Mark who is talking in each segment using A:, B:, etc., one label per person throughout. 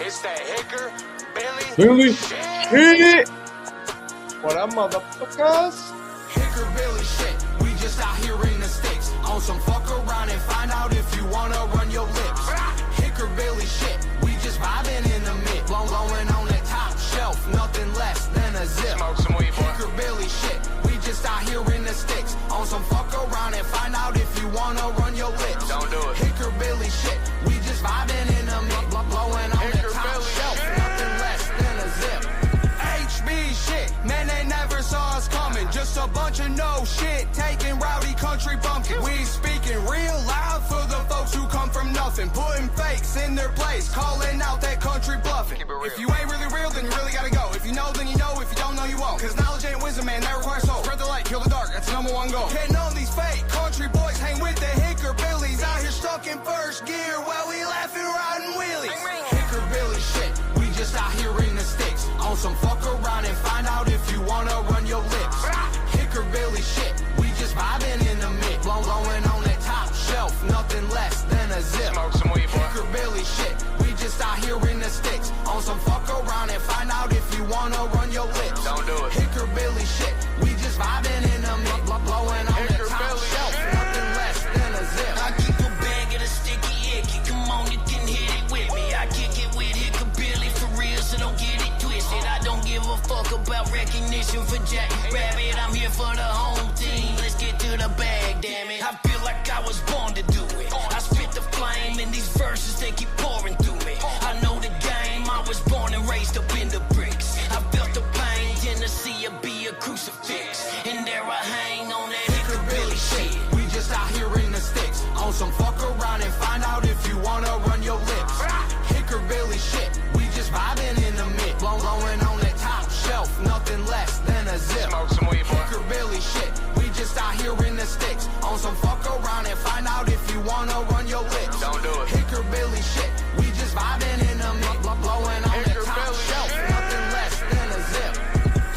A: It's that Hickerbilly
B: Billy,
A: shit.
B: hit it! What up, motherfuckers?
A: Hickerbilly shit. We just out here in the sticks. On some fuck around and find out if you wanna run your lips. Hickerbilly shit. We just vibing in the mid. Blowing on that top shelf. Nothing less than a zip. Smoke some weed, boy. Hickerbilly shit. We just out here in the sticks. On some fuck around and find out if you wanna run your lips. Don't do it. Hickerbilly shit. We just vibing in the mid. Blowing on that top shelf. Nothing less than a zip. HB shit. Man, they never saw us coming. Just a bunch of no shit. Taking rowdy country bumpkin. We speaking real loud for the folks who come from nothing. Putting fakes in their place. Calling out that country bluffing. If you ain't really real, then you really gotta go. If you know, then you know. If you don't know, you won't. Cause knowledge ain't wisdom, man. That requires soul. Spread the light, kill the dark. That's the #1 goal. Getting on these fake country boys. Hang with the Hickerbillies. Out here stuck in first gear while we laughing, riding wheelies. Hickerbilly shit. We just out here in the sticks. On some fuck around and find out if you wanna run your lips. Hickerbilly shit. We just vibing in the mid. Blowing on that top shelf. Nothing less than a zip. Smoke some weed, boy. Hickerbilly shit. We just out here in the sticks. On some fuck around and find out if you wanna run your lips. Don't do it. Hickerbilly shit. We just vibing in the mid. Blowing on that top shelf. Nothing less than a zip.
C: I keep a bag of the sticky icky. Come on, you can hit it with me. I kick it with Hickerbilly for real, so don't get it twisted. I don't give a fuck about recognition for Jack Rabbit. I'm here for the home team. Let's get to the bag, damn it. I feel like I was born to do it. I spit the flame in these verses, they keep pouring through me. I know the game, I was born and raised up in the bricks. I felt the pain, Tennessee, be a crucifix. And there I hang on that Hickerbilly shit.
A: We just out here in the sticks. On some fuck around and find out if you wanna run your lips. Hickerbilly shit. We just vibing in the mid. Blowing on that top shelf. Nothing less than a zip. Smoke some weed, boy. Hickerbilly shit. We just out here in the sticks. On some fuck around and find out if you wanna run your lips. Don't do it. Hickerbilly shit. We just vibing in the mid. Blowing on that top shelf. Nothing less than a zip.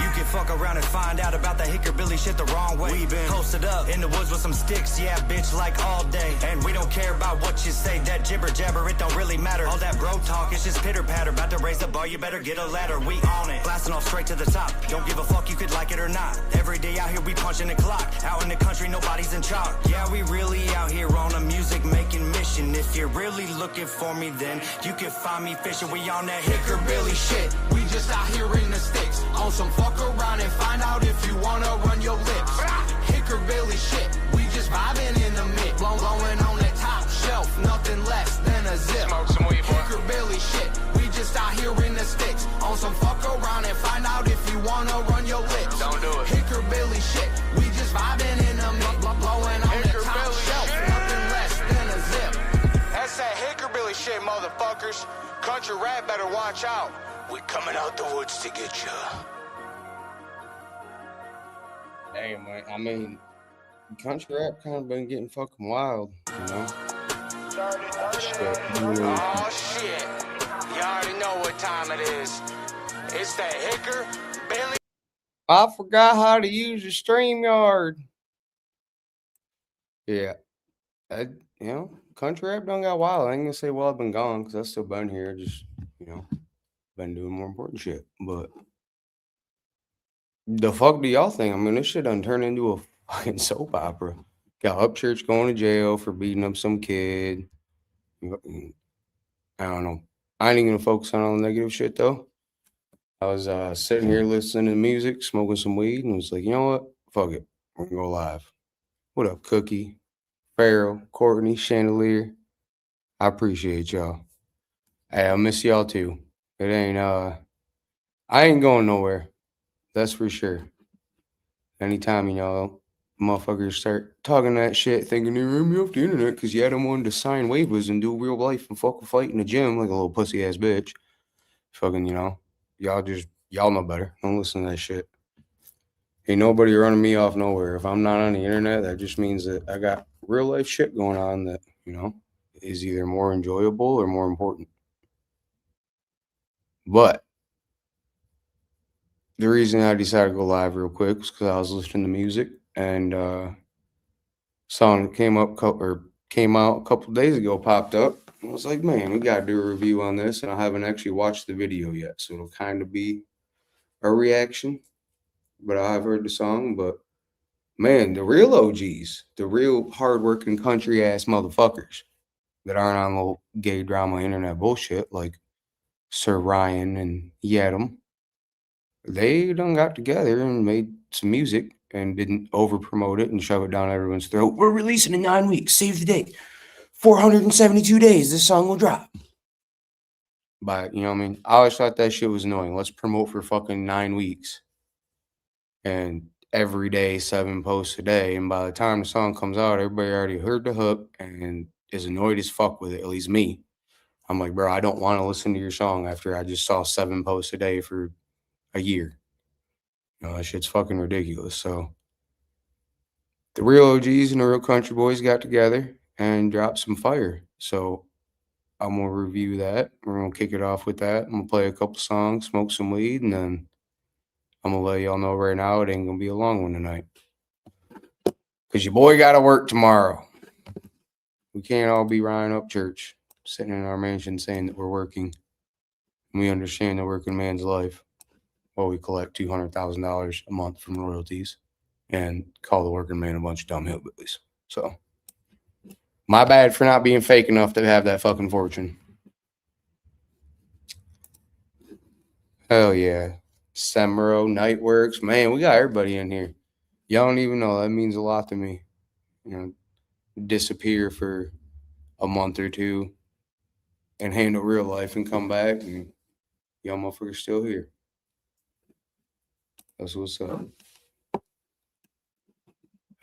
D: You can fuck around and find out about the Hickerbilly shit the wrong way. We been posted up in the woods with some sticks, yeah, bitch, like all day. And we don't care about what you say, that jibber jabber, it don't really matter. All that bro talk, it's just pitter patter. About to raise the bar, you better get a ladder. We on it, blasting off straight to the top. Don't give a fuck, you could like it or not. Every day out here we punching the clock. Out in the country, nobody's in chalk. Yeah, we really out here on a music making mission. If you're really looking for me, then you can find me fishing. We on that Hickerbilly shit.
A: We just out here in the sticks. On some fuck around and find out if you wanna run your lips. Hickerbilly shit. We just vibing in the mid. Blowing on that top shelf. Nothing less than a zip. Smoke some weed, boy. Hickerbilly shit. We just out here in the sticks. On some fuck around and find out if you wanna run your lips. Don't do it. Hickerbilly shit. We just vibing in the mid. Blowing on that top shelf. Nothing less than a zip. That's that Hickerbilly shit, motherfuckers. Country rap better watch out. We coming out the woods to get you.
B: Damn, man. I mean, country rap kind of been getting fucking wild, you know? Shit,
A: Oh shit. You already know what time it is. It's that Hickerbilly.
B: I forgot how to use the StreamYard. Yeah. Country rap done got wild. I ain't gonna say, well, I've been gone, because I've still been here. Just, been doing more important shit. But the fuck do y'all think? I mean, this shit done turned into a fucking soap opera. Got Upchurch going to jail for beating up some kid. I don't know. I ain't even gonna focus on all the negative shit, though. I was sitting here listening to music, smoking some weed, and was like, you know what? Fuck it. We're gonna go live. What up, Cookie, Farrell, Courtney, Chandelier? I appreciate y'all. Hey, I miss y'all too. It ain't I ain't going nowhere. That's for sure. Anytime, motherfuckers start talking that shit, thinking they ran me off the internet because you had them wanting to sign waivers and do real life and fuck a fight in the gym like a little pussy ass bitch. Fucking, y'all know better. Don't listen to that shit. Ain't nobody running me off nowhere. If I'm not on the internet, that just means that I got real life shit going on that, is either more enjoyable or more important. But the reason I decided to go live real quick was because I was listening to music, and song that came out a couple days ago popped up. I was like, man, we gotta do a review on this, and I haven't actually watched the video yet, so it'll kind of be a reaction. But I have heard the song. But man, the real OGs, the real hardworking country ass motherfuckers that aren't on little gay drama internet bullshit like Sir Ryan and Yadam, they done got together and made some music and didn't over promote it and shove it down everyone's throat. We're releasing in 9 weeks. Save the date. 472 days. This song will drop. But you know what I mean? I always thought that shit was annoying. Let's promote for fucking 9 weeks. And every day, 7 posts a day. And by the time the song comes out, everybody already heard the hook and is annoyed as fuck with it, at least me. I'm like, bro, I don't want to listen to your song after I just saw 7 posts a day for a year. You know, that shit's fucking ridiculous. So the real OGs and the real country boys got together and dropped some fire. So I'm going to review that. We're going to kick it off with that. I'm going to play a couple songs, smoke some weed, and then I'm going to let y'all know right now it ain't going to be a long one tonight. Because your boy got to work tomorrow. We can't all be Ryan up church, sitting in our mansion saying that we're working. And we understand the working man's life while we collect $200,000 a month from royalties and call the working man a bunch of dumb hillbillies. So, my bad for not being fake enough to have that fucking fortune. Hell yeah. Semro, Nightworks. Man, we got everybody in here. Y'all don't even know. That means a lot to me. You know, disappear for a month or two and handle real life and come back, and y'all motherfuckers still here. That's what's up.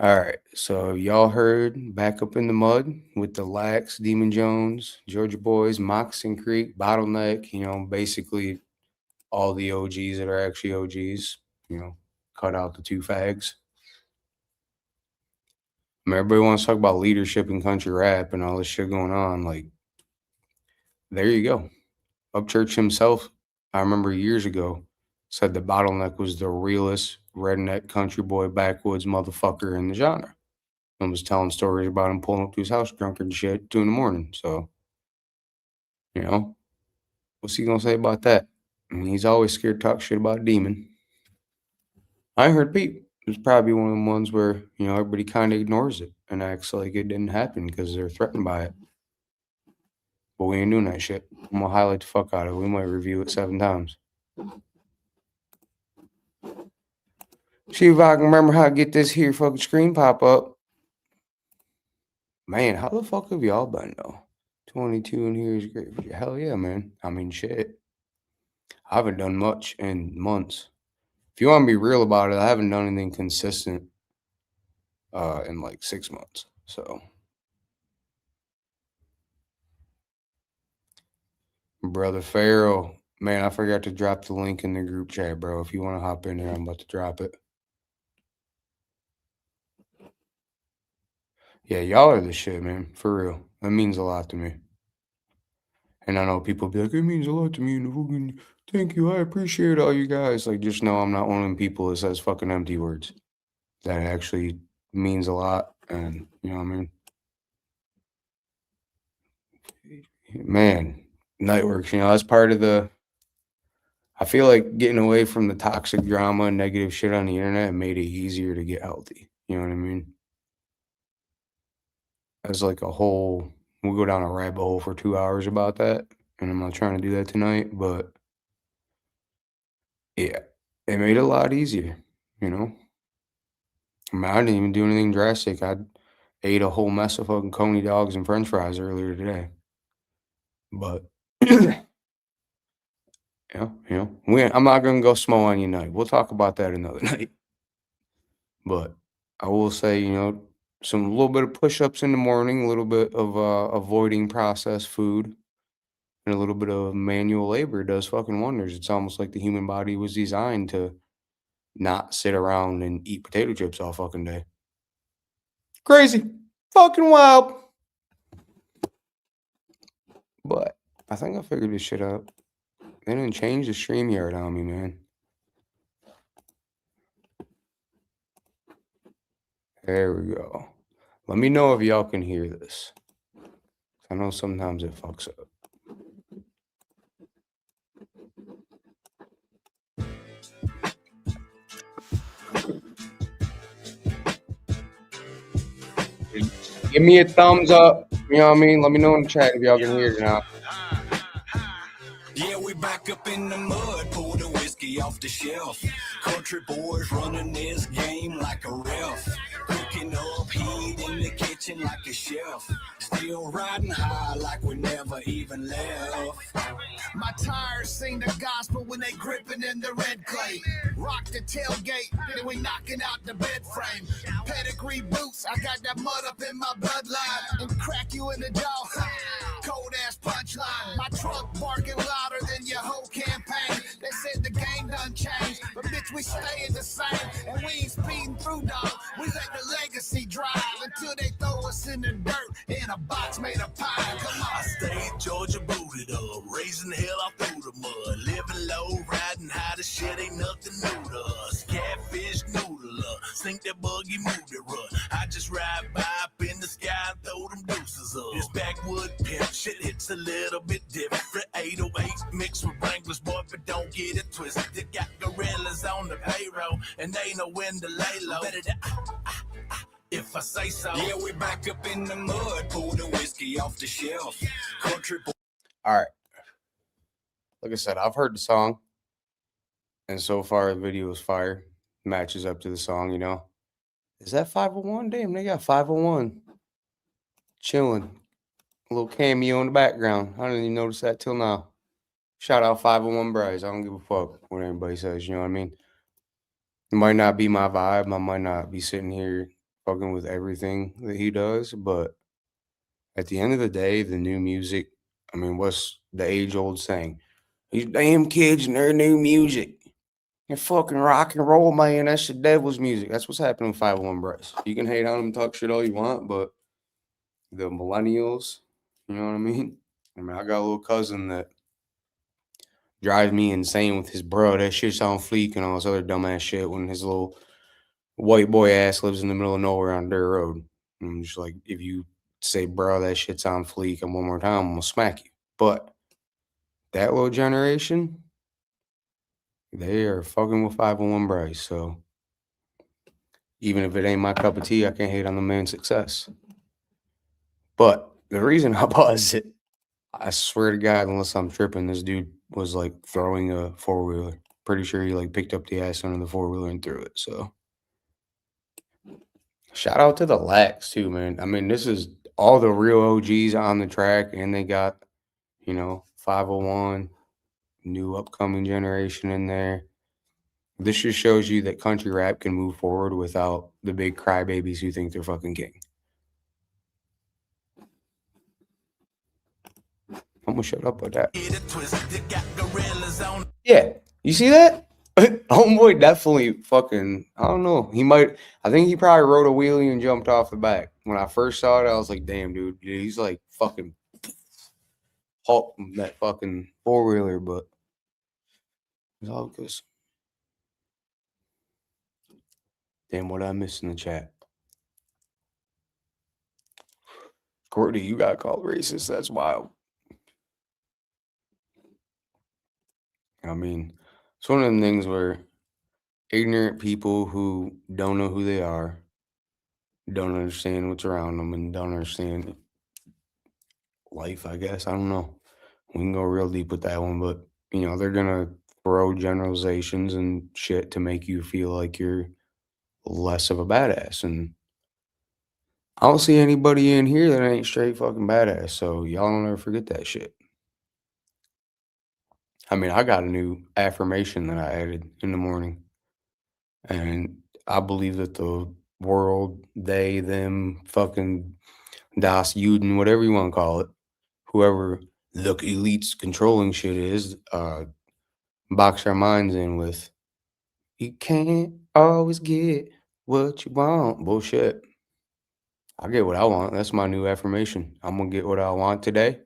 B: All right, so y'all heard Back Up in the Mud with the Lax, Demon Jones, Georgia Boys, Moccasin Creek, Bottleneck, you know, basically all the OGs that are actually OGs, you know, cut out the 2 fags. I mean, everybody wants to talk about leadership in country rap and all this shit going on. Like, there you go. Upchurch himself, I remember years ago, said that Bottleneck was the realest redneck country boy backwoods motherfucker in the genre. And was telling stories about him pulling up to his house drunk and shit 2 a.m. So, you know, what's he gonna say about that? I mean, he's always scared to talk shit about Demon. I ain't heard Pete. It's probably one of the ones where, you know, everybody kind of ignores it and acts like it didn't happen because they're threatened by it. But we ain't doing that shit. I'm gonna highlight the fuck out of it. We might review it 7 times. See if I can remember how to get this here fucking screen pop up. Man, how the fuck have y'all been though? 22 in here is great for you. Hell yeah, man. I mean, shit. I haven't done much in months. If you want to be real about it, I haven't done anything consistent in like 6 months. So, Brother Pharaoh, man, I forgot to drop the link in the group chat, bro. If you want to hop in there, I'm about to drop it. Yeah, y'all are the shit, man. For real. That means a lot to me. And I know people be like, it means a lot to me. And fucking, thank you. I appreciate all you guys. Like, just know I'm not one of them people that says fucking empty words. That actually means a lot. And, you know what I mean? Man, Nightworks, you know, that's part of the. I feel like getting away from the toxic drama and negative shit on the internet made it easier to get healthy. You know what I mean? As like a whole, we'll go down a rabbit hole for 2 hours about that. And I'm not trying to do that tonight, but yeah, it made it a lot easier, you know? I mean, I didn't even do anything drastic. I ate a whole mess of fucking coney dogs and french fries earlier today. But, yeah, you know, I'm not going to go small on you night. We'll talk about that another night. But I will say, you know, a little bit of push-ups in the morning, a little bit of avoiding processed food, and a little bit of manual labor does fucking wonders. It's almost like the human body was designed to not sit around and eat potato chips all fucking day. Crazy. Fucking wild. But I think I figured this shit out. They didn't change the StreamYard on me, man. There we go. Let me know if y'all can hear this. I know sometimes it fucks up. Give me a thumbs up. You know what I mean? Let me know in the chat if y'all can hear it now.
C: Yeah, we back up in the mud, pour the whiskey off the shelf. Country boys running this game like a ref. Cooking up heat in the kitchen like a chef. Still riding high like we never even left.
E: My tires sing the gospel when they gripping in the red clay. Rock the tailgate, then we knocking out the bed frame. Pedigree boots, I got that mud up in my bloodline. And crack you in the jaw, cold ass punchline. My truck barking louder than your whole campaign. They said the game done changed, but bitch we staying the same. And we ain't speeding through, dog. We let the legacy drive until they throw us in the dirt in a box made of pine. Come on.
C: I stayed Georgia booted up, raising hell out through the mud. Living low, riding high, the shit ain't nothing new to us. Catfish noodle up, sink that buggy, move it run. I just ride by up in the sky and throw them deuces up. This backwood pimp shit hits a little bit different. 808 mixed with Wranglers, boy, but don't get it twisted. They got gorillas on the payroll, and they know when to lay low. Better to if I say so. Yeah, we back up in the mud, pour the whiskey off the shelf. Country boy.
B: All right. Like I said, I've heard the song, and so far the video is fire. Matches up to the song, you know. Is that 501? Damn, they got 501 chilling. A little cameo in the background. I didn't even notice that till now. Shout out 501 Bryce. I don't give a fuck what anybody says, you know what I mean? It might not be my vibe. I might not be sitting here fucking with everything that he does, but at the end of the day, the new music, I mean, what's the age-old saying? These damn kids and their new music. You're fucking rock and roll, man. That's the devil's music. That's what's happening with 501 Bryce. You can hate on him, talk shit all you want, but the millennials, you know what I mean? I mean, I got a little cousin that drives me insane with his bro. That shit's on fleek and all this other dumbass shit when his little white boy ass lives in the middle of nowhere on dirt road. And I'm just like, if you say, bro, that shit's on fleek, and one more time, I'm gonna smack you. But that little generation, they are fucking with 501 Bryce. So even if it ain't my cup of tea, I can't hate on the man's success. But the reason I paused it, I swear to God, unless I'm tripping, this dude was like throwing a four-wheeler. Pretty sure he like picked up the ass under the four-wheeler and threw it. So shout out to the Lax too, man. I mean, this is all the real OGs on the track, and they got, you know, 501, new upcoming generation in there. This just shows you that country rap can move forward without the big crybabies who think they're fucking king. I'm gonna shut up with that. Yeah, you see that? Homeboy definitely fucking, I don't know. I think he probably rode a wheelie and jumped off the back. When I first saw it, I was like, damn, dude, he's like fucking Hulk that fucking four-wheeler, but it's all good. Damn, what I missed in the chat. Courtney, you got called racist. That's wild. I mean, it's one of them things where ignorant people who don't know who they are, don't understand what's around them, and don't understand life, I guess. I don't know. We can go real deep with that one, but, you know, they're going to throw generalizations and shit to make you feel like you're less of a badass. And I don't see anybody in here that ain't straight fucking badass, so y'all don't ever forget that shit. I mean, I got a new affirmation that I added in the morning, and I believe that the world, they, them, fucking Das Juden, whatever you want to call it, whoever the elites controlling shit is, box our minds in with, you can't always get what you want. Bullshit. I get what I want. That's my new affirmation. I'm gonna get what I want today,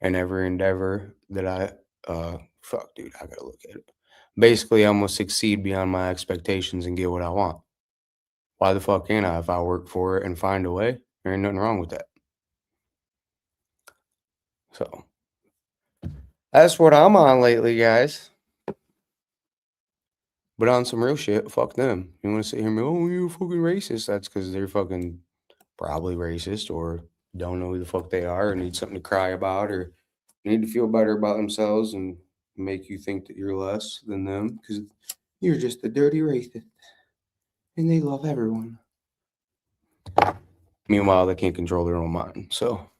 B: and every endeavor that I fuck, dude, I gotta look at it. Basically, I'm gonna succeed beyond my expectations and get what I want. Why the fuck can't I? If I work for it and find a way, there ain't nothing wrong with that. So that's what I'm on lately, guys. But on some real shit, fuck them. You want to sit here and be, oh, you're fucking racist? That's because they're fucking probably racist or don't know who the fuck they are or need something to cry about or need to feel better about themselves and make you think that you're less than them because you're just a dirty racist and they love everyone. Meanwhile, they can't control their own mind. So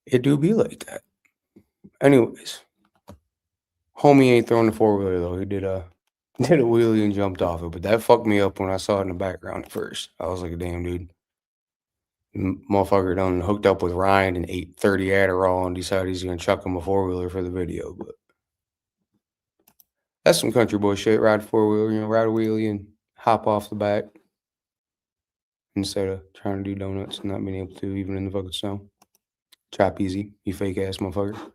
B: it do be like that. Anyways, homie ain't throwing the 4-wheeler though. He did a wheelie and jumped off it, but that fucked me up when I saw it in the background at first. I was like, damn, dude. Motherfucker done hooked up with Ryan and ate 30 Adderall and decided he's gonna chuck him a 4-wheeler for the video. But that's some country boy shit. Ride a 4-wheeler, you know, ride a wheelie and hop off the back instead of trying to do donuts and not being able to, even in the fucking snow. Chop easy, you fake ass motherfucker.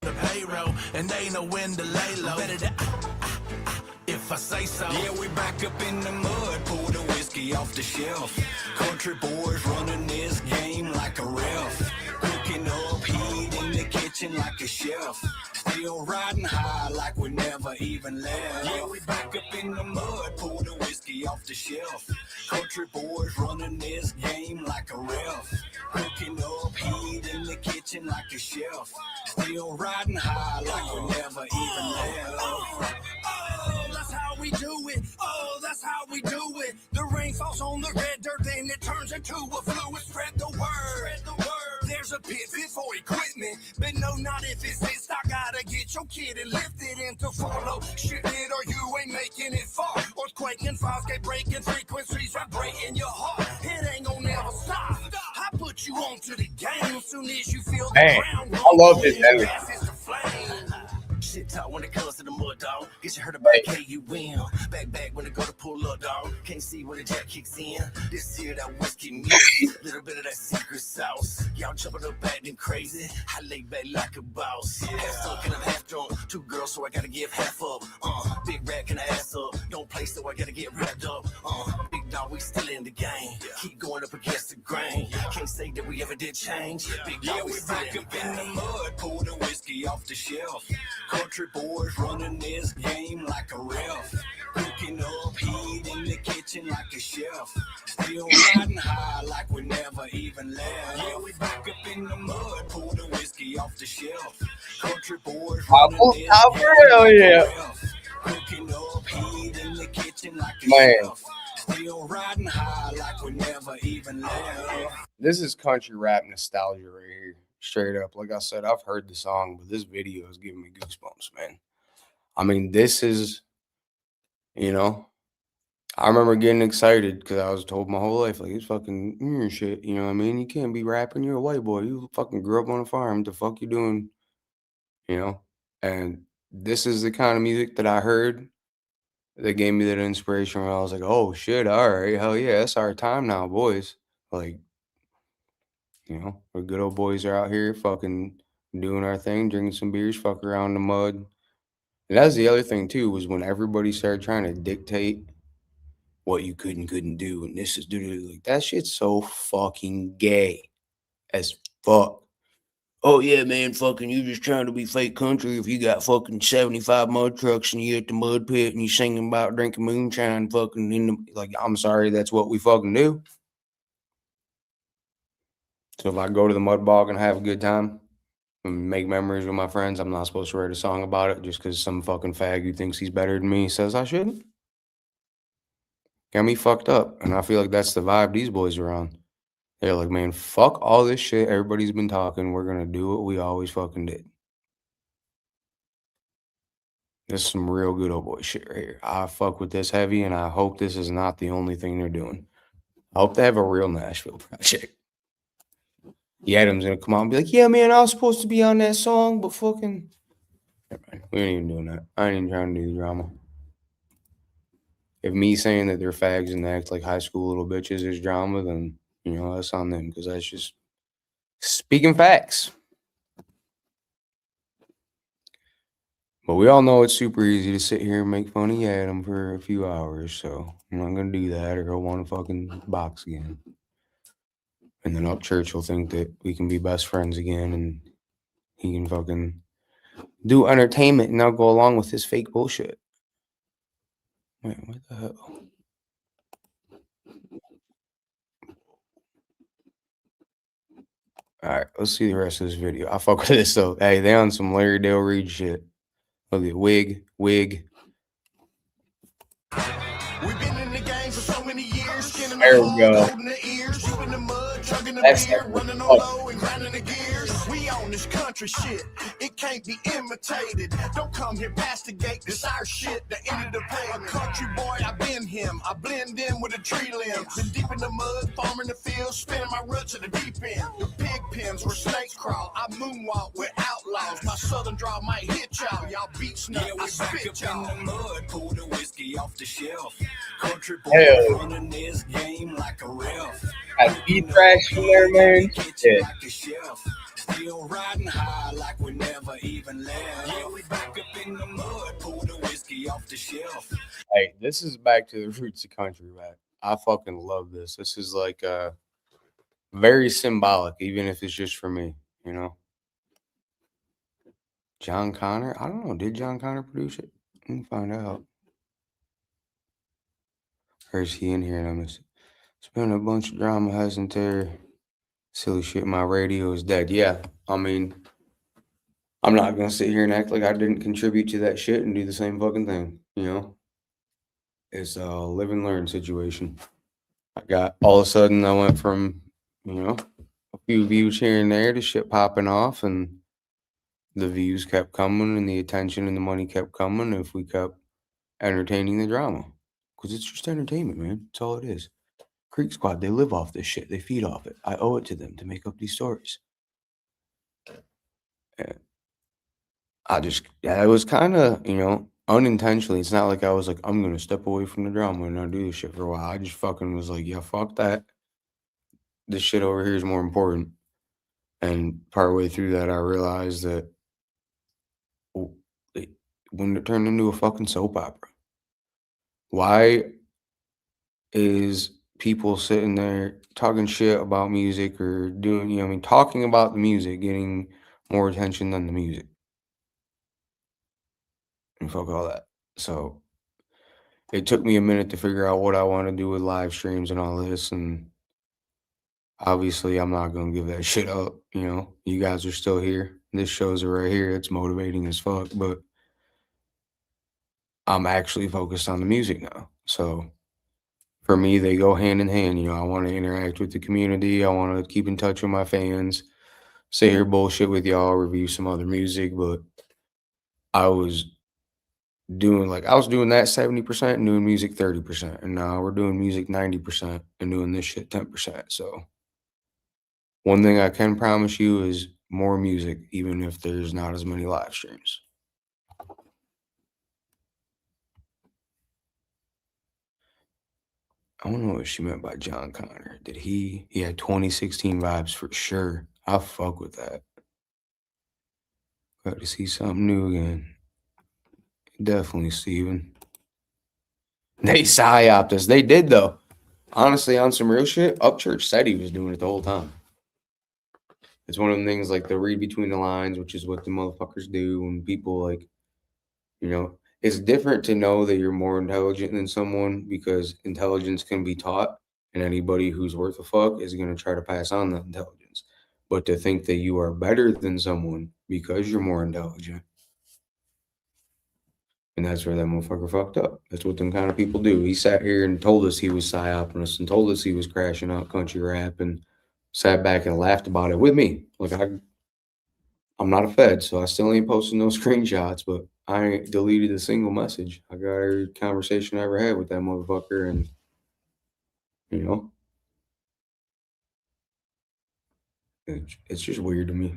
E: The payroll, and they know when to lay low. Better to, if I say so.
D: Yeah, we back up in the mud, pour the whiskey off the shelf. Country boys running this game like a ref. Cooking up heat in the kitchen like a chef. Still riding high like we never even left. Yeah, we back up in the mud, pour the whiskey off the shelf. Country boys running this game like a ref. Cooking up heat in the kitchen like a chef. Still riding high like we never even left.
E: Oh, that's how we do it. Oh, that's how we do it. The rain falls on the red dirt, then it turns into a fluid. Spread the word. There's a pivot for equipment, but no, not if it's this. I gotta get your kid and lift it into follow. Shift it or you ain't making it far. Earthquaking, fire breaking frequencies, vibrating your heart. It ain't gonna never stop. I put you onto the game soon as you feel the
B: Man,
E: ground.
B: I love this energy.
E: Shit talk when it comes to the mud, dog. Get you heard about KUM. Back when it go to pull up, dog. Can't see when the jack kicks in. This here that whiskey music, little bit of that secret sauce. Y'all jumping up acting crazy. I lay back like a boss. Half stuck and I'm half drunk. 2 girls, so I gotta give half up. Big rat can I ass up. Don't play, so I gotta get wrapped up. Big dog, we still in the game. Keep going up against the grain. Can't say that we ever did change. Big dog, we still in the game.
D: In the mud, pour the whiskey off the shelf. Country boys running this game like a ref. Cooking up heat in the kitchen like a chef. Still riding high like we never even left. Yeah, we back up in the mud, pour the whiskey off the shelf. Country boys running this game like a ref. Cooking up heat in the kitchen like a chef. Still riding high like we never even left.
B: This is country rap nostalgia right here. Straight up. Like I said, I've heard the song, but this video is giving me goosebumps, man. I mean, this is, you know, I remember getting excited because I was told my whole life, like, it's fucking shit. You know what I mean? You can't be rapping. You're a white boy. You fucking grew up on a farm. What the fuck you doing? You know? And this is the kind of music that I heard that gave me that inspiration where I was like, oh shit, all right, hell yeah, it's our time now, boys. Like, you know, our good old boys are out here fucking doing our thing, drinking some beers, fuck around in the mud. And that's the other thing too, was when everybody started trying to dictate what you could and couldn't do, and this is like that shit's so fucking gay as fuck. Oh yeah, man, fucking you just trying to be fake country if you got fucking 75 mud trucks and you at the mud pit and you singing about drinking moonshine fucking in the, like, I'm sorry, that's what we fucking do. So if I go to the mud bog and have a good time and make memories with my friends, I'm not supposed to write a song about it just because some fucking fag who thinks he's better than me says I shouldn't. Got me fucked up. And I feel like that's the vibe these boys are on. They're like, man, fuck all this shit. Everybody's been talking. We're going to do what we always fucking did. This is some real good old boy shit right here. I fuck with this heavy, and I hope this is not the only thing they're doing. I hope they have a real Nashville project. Adam's going to come out and be like, yeah, man, I was supposed to be on that song, but fucking... We ain't even doing that. I ain't even trying to do the drama. If me saying that they're fags and they act like high school little bitches is drama, then, you know, that's on them, because that's just speaking facts. But we all know it's super easy to sit here and make fun of Adam for a few hours, so I'm not going to do that or go want to fucking box again. And then Upchurch will think that we can be best friends again and he can fucking do entertainment and now go along with his fake bullshit. Wait, what the hell? Alright, let's see the rest of this video. I fuck with this though. Hey, they on some Larry Dale Reed shit. Look at wig.
E: We've been in the game for so many years, skinning
B: There
E: the
B: we
E: hog,
B: go.
E: holding the ears, you in the mud, chugging the
B: That's
E: beer,
B: that
E: running on
B: fuck.
E: low and grinding the gears. We own this country shit, it can't be imitated. Don't come here past the gate, this our shit, the end of the pay. A country boy, I been him, I blend in with a tree limb. Been deep in the mud, farming the fields, spinning my roots at the deep end. The pig pens where snakes crawl, I moonwalk with outlaws. My southern draw might hit y'all beat snug, I spit y'all.
C: In the mud, pull the whiskey off the shelf. Country boy
B: Hell.
C: running this game like a ref.
B: Got beat trash in there, man.
C: Kitchen
B: Yeah.
C: like a chef. Still riding high like we never even left. Yeah, we back up in the mud, pull the whiskey off the shelf.
B: Hey, this is back to the roots of country rap. I fucking love this. This is like very symbolic, even if it's just for me, you know. John Connor? I don't know. Did John Connor produce it? Let me find out. Or is he in here and I miss it? It's been a bunch of drama, hasn't there? Silly shit, my radio is dead. Yeah, I mean, I'm not gonna sit here and act like I didn't contribute to that shit and do the same fucking thing, you know? It's a live and learn situation. I got all of a sudden I went from, you know, a few views here and there to shit popping off, and the views kept coming and the attention and the money kept coming if we kept entertaining the drama. Because it's just entertainment, man. That's all it is. Creek Squad, they live off this shit. They feed off it. I owe it to them to make up these stories. It was kind of, you know, unintentionally. It's not like I was like, I'm going to step away from the drama and not do this shit for a while. I just fucking was like, yeah, fuck that. This shit over here is more important. And partway through that, I realized that when it turned into a fucking soap opera, why is people sitting there talking shit about music or doing, you know, I mean, talking about the music getting more attention than the music? And fuck all that. So it took me a minute to figure out what I want to do with live streams and all this. And obviously, I'm not going to give that shit up. You know, you guys are still here. This shows it right here. It's motivating as fuck. But I'm actually focused on the music now. So for me, they go hand in hand. You know, I want to interact with the community. I want to keep in touch with my fans, sit here bullshit with y'all, review some other music. But I was doing that 70% and doing music 30%. And now we're doing music 90% and doing this shit 10%. So one thing I can promise you is more music, even if there's not as many live streams. I don't know what she meant by John Connor. He had 2016 vibes for sure. I fuck with that. Got to see something new again. Definitely, Steven. They psyoped us. They did, though. Honestly, on some real shit, Upchurch said he was doing it the whole time. It's one of the things like the read between the lines, which is what the motherfuckers do when people like, you know, it's different to know that you're more intelligent than someone because intelligence can be taught and anybody who's worth a fuck is going to try to pass on that intelligence. But to think that you are better than someone because you're more intelligent, and that's where that motherfucker fucked up. That's what them kind of people do. He sat here and told us he was psyoping us and told us he was crashing out country rap and sat back and laughed about it with me. Like I'm not a Fed, so I still ain't posting no screenshots, but I ain't deleted a single message. I got every conversation I ever had with that motherfucker, and you know, it's just weird to me.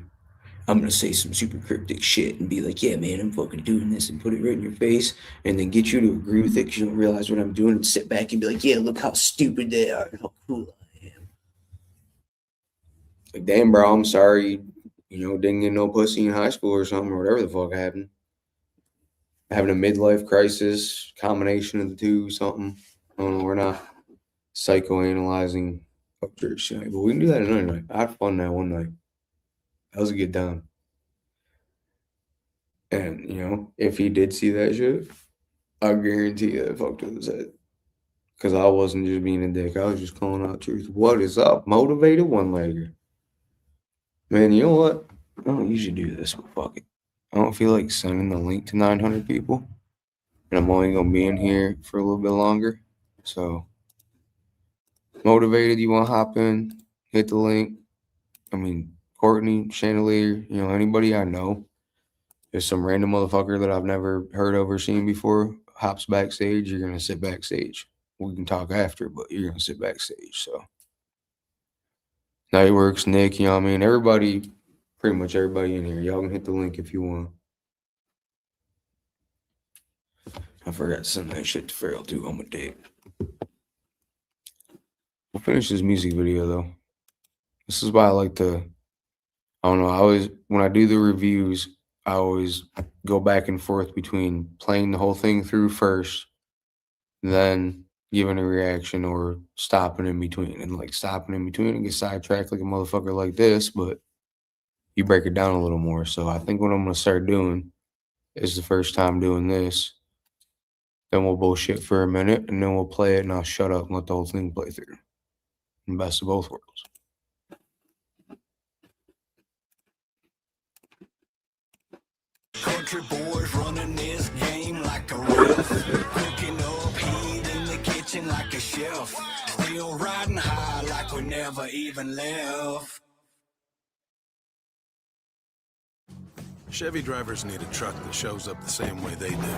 B: I'm gonna say some super cryptic shit and be like, yeah, man, I'm fucking doing this and put it right in your face and then get you to agree with it because you don't realize what I'm doing and sit back and be like, yeah, look how stupid they are and how cool I am. Like, damn, bro, I'm sorry, you know, didn't get no pussy in high school or something or whatever the fuck happened. Having a midlife crisis, combination of the two, something. I don't know, we're not psychoanalyzing Fuck church tonight, but we can do that another night. I had fun that one night. That was a good time. And, you know, if he did see that shit, I guarantee you that fucked with his head. Because I wasn't just being a dick. I was just calling out truth. What is up? Motivated one-legger. Man, you know what? I don't usually do this, but fuck it. I don't feel like sending the link to 900 people. And I'm only going to be in here for a little bit longer. So, motivated, you want to hop in, hit the link. I mean, Courtney, Chandelier, you know, anybody I know. There's some random motherfucker that I've never heard of or seen before hops backstage. You're going to sit backstage. We can talk after, but you're going to sit backstage. So, Nightworks, Nick, you know what I mean? Everybody, pretty much everybody in here. Y'all can hit the link if you want. I forgot to send that shit to Farrell too. I'm a dick. We'll finish this music video though. This is why I like to, I don't know, when I do the reviews, I always go back and forth between playing the whole thing through first, then giving a reaction or stopping in between. And like stopping in between and get sidetracked like a motherfucker like this, but you break it down a little more. So I think what I'm going to start doing is the first time doing this. Then we'll bullshit for a minute and then we'll play it and I'll shut up and let the whole thing play through. And best of both worlds.
C: Country boys running this game like a ref. Cooking up heat in the kitchen like a chef. Still riding high like we never even left.
F: Chevy drivers need a truck that shows up the same way they do.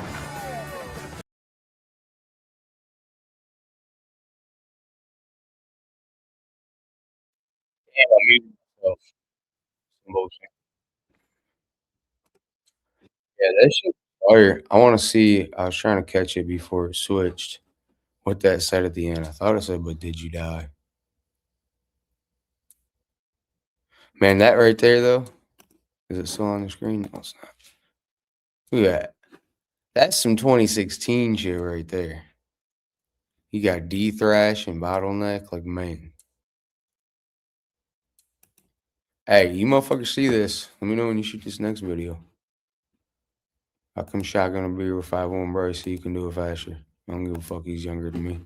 B: I muted myself. Some bullshit. Yeah, that shit fire. I want to see. I was trying to catch it before it switched. What that said at the end. I thought it said, "But did you die?" Man, that right there though. Is it still on the screen? No, it's not. Look at that. That's some 2016 shit right there. You got D Thrash and Bottleneck, like man. Hey, you motherfuckers see this? Let me know when you shoot this next video. How come Shotgun will be with 5-1 Bryce so you can do it faster? I don't give a fuck. He's younger than me.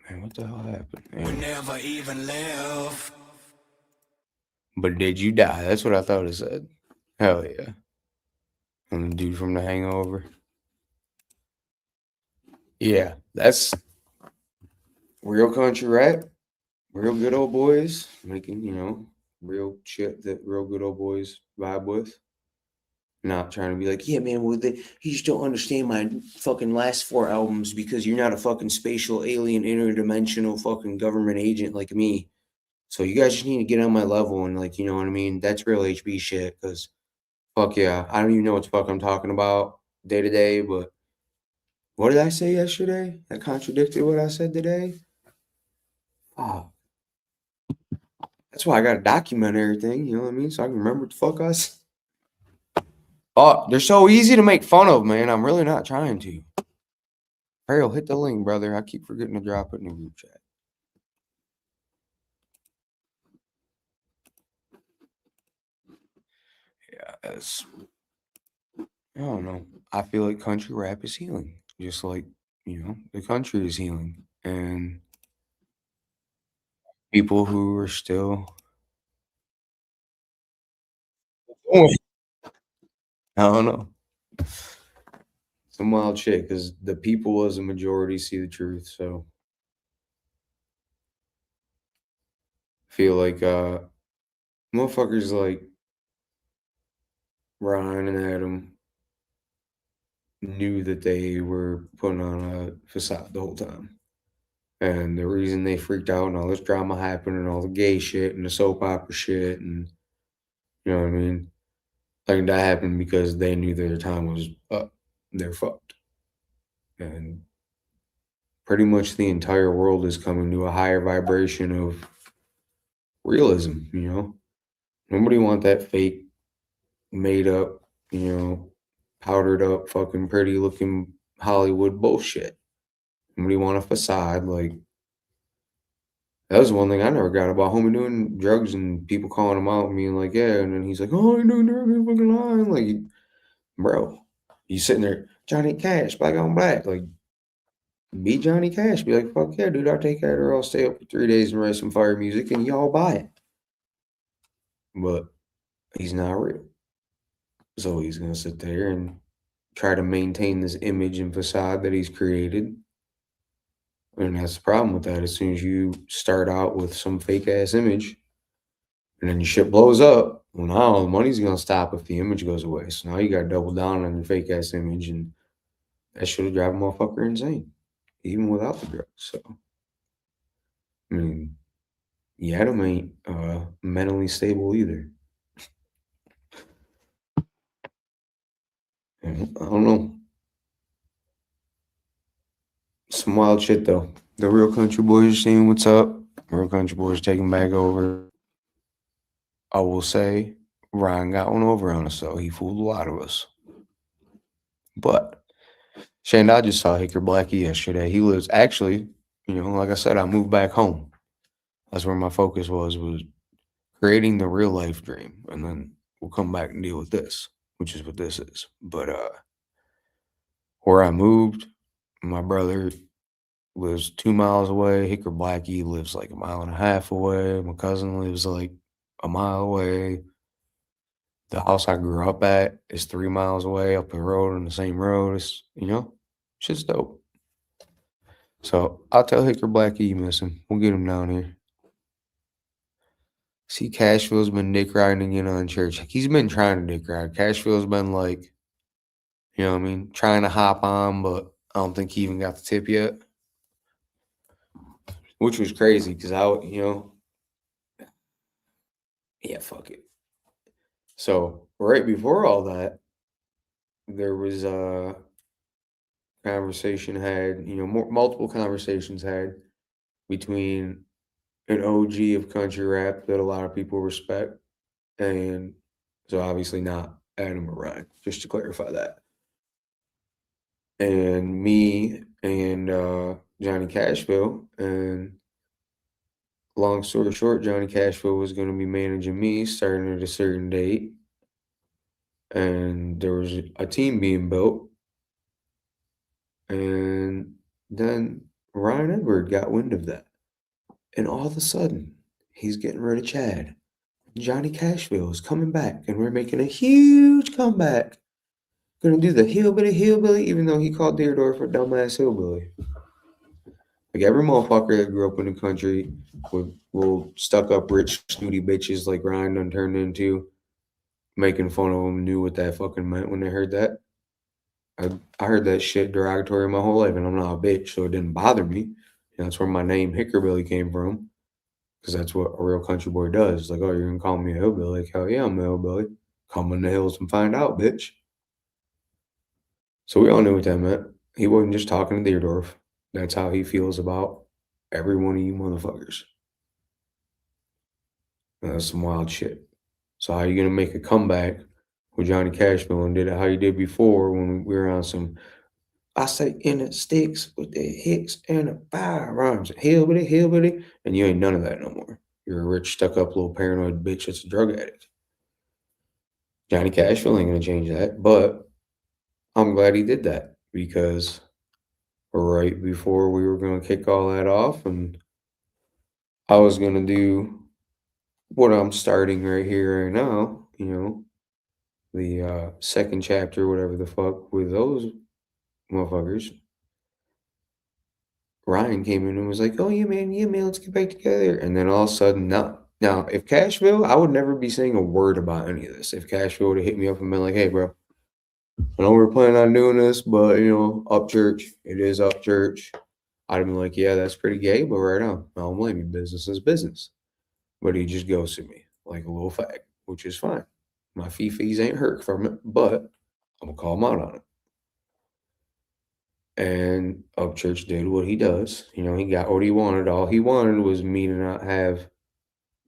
B: Man, what the hell happened?
C: We never even left.
B: But did you die? That's what I thought it said. Hell yeah. And the dude from The Hangover. Yeah, that's real country rap. Real good old boys making, you know, real shit that real good old boys vibe with. Not trying to be like, yeah, man, well, you just don't understand my fucking last 4 albums because you're not a fucking spatial alien interdimensional fucking government agent like me. So you guys just need to get on my level and like, you know what I mean? That's real HB shit because fuck yeah. I don't even know what the fuck I'm talking about day to day, but what did I say yesterday? That contradicted what I said today? Oh. That's why I gotta document everything, you know what I mean? So I can remember what the fuck I said. Oh, they're so easy to make fun of, man. I'm really not trying to. Farrell, hit the link, brother. I keep forgetting to drop it in the group chat. Yeah, I don't know. I feel like country rap is healing. Just like, you know, the country is healing. And people who are still I don't know. Some wild shit, because the people as a majority see the truth, so I feel like motherfuckers like Ryan and Adam knew that they were putting on a facade the whole time. And the reason they freaked out and all this drama happened and all the gay shit and the soap opera shit and you know what I mean? Like that happened because they knew their time was up. They're fucked. And pretty much the entire world is coming to a higher vibration of realism, you know? Nobody want that fake, made up, you know, powdered up, fucking pretty looking Hollywood bullshit. Somebody want a facade, like that was one thing I never got about homie doing drugs and people calling him out and being like, yeah, and then he's like, oh, you're doing drugs, you're fucking lying. Like, bro, you sitting there, Johnny Cash, black on black, like be Johnny Cash, be like, fuck yeah, dude, I'll take that or I'll stay up for 3 days and write some fire music and y'all buy it. But he's not real. So he's gonna sit there and try to maintain this image and facade that he's created. And that's the problem with that. As soon as you start out with some fake ass image and then your shit blows up, well, now the money's gonna stop if the image goes away. So now you gotta double down on your fake ass image, and that should drive a motherfucker insane, even without the drugs. So I mean, yeah, them ain't mentally stable either. I don't know. Some wild shit though. The real country boys are seeing what's up. Real country boys taking back over. I will say Ryan got one over on us, though. He fooled a lot of us. But Shane, I just saw Hicker Blackie yesterday. He lives actually, like I said, I moved back home. That's where my focus was creating the real life dream. And then we'll come back and deal with this, which is what this is. But where I moved, my brother lives 2 miles away. Hicker Blackie lives like 1.5 miles away. My cousin lives like 1 mile away. The house I grew up at is 3 miles away up the road on the same road. It's, shit's dope. So I'll tell Hicker Blackie you miss him. We'll get him down here. See, Cashville's been dick riding again on church. He's been trying to dick ride. Cashville's been like, trying to hop on, but I don't think he even got the tip yet. Which was crazy because yeah, fuck it. So right before all that, there was a conversation had, multiple conversations had between an OG of country rap that a lot of people respect, and so obviously not Adam or Ryan, just to clarify that. And me and Johnny Cashville, and long story short, Johnny Cashville was going to be managing me starting at a certain date, and there was a team being built, and then Ryan Edward got wind of that, and all of a sudden he's getting rid of Chad. Johnny Cashville is coming back, and we're making a huge comeback. Gonna do the hillbilly, even though he called Deerdorf a dumbass hillbilly. Like every motherfucker that grew up in the country will stuck up rich snooty bitches like Ryan done turned into, making fun of him, knew what that fucking meant when they heard that. I heard that shit derogatory my whole life, and I'm not a bitch, so it didn't bother me. That's where my name Hickerbilly came from, because that's what a real country boy does. It's like, oh, you're gonna call me a hillbilly? Like, hell yeah, I'm a hillbilly. Come in the hills and find out, bitch. So we all knew what that meant. He wasn't just talking to Deerdorf. That's how he feels about every one of you motherfuckers. And that's some wild shit. So how you gonna make a comeback with Johnny Cashville and did it how you did before when we were on some, I say in the sticks with the hicks and the firearms, hillbilly, and you ain't none of that no more. You're a rich, stuck-up little paranoid bitch that's a drug addict. Johnny Cashville ain't gonna change that, but I'm glad he did that, because right before we were gonna kick all that off, and I was gonna do what I'm starting right here, right now, the second chapter, whatever the fuck, with those motherfuckers. Ryan came in and was like, oh, yeah, man, let's get back together. And then all of a sudden, no. Now, if Cashville, I would never be saying a word about any of this. If Cashville would have hit me up and been like, hey, bro, I know we're planning on doing this, but, up church, it is up church. I'd have been like, yeah, that's pretty gay, but right on. I don't blame you. Business is business. But he just ghosted me like a little fag, which is fine. My fees ain't hurt from it, but I'm going to call him out on it. And Upchurch did what he does. He got what he wanted. All he wanted was me to not have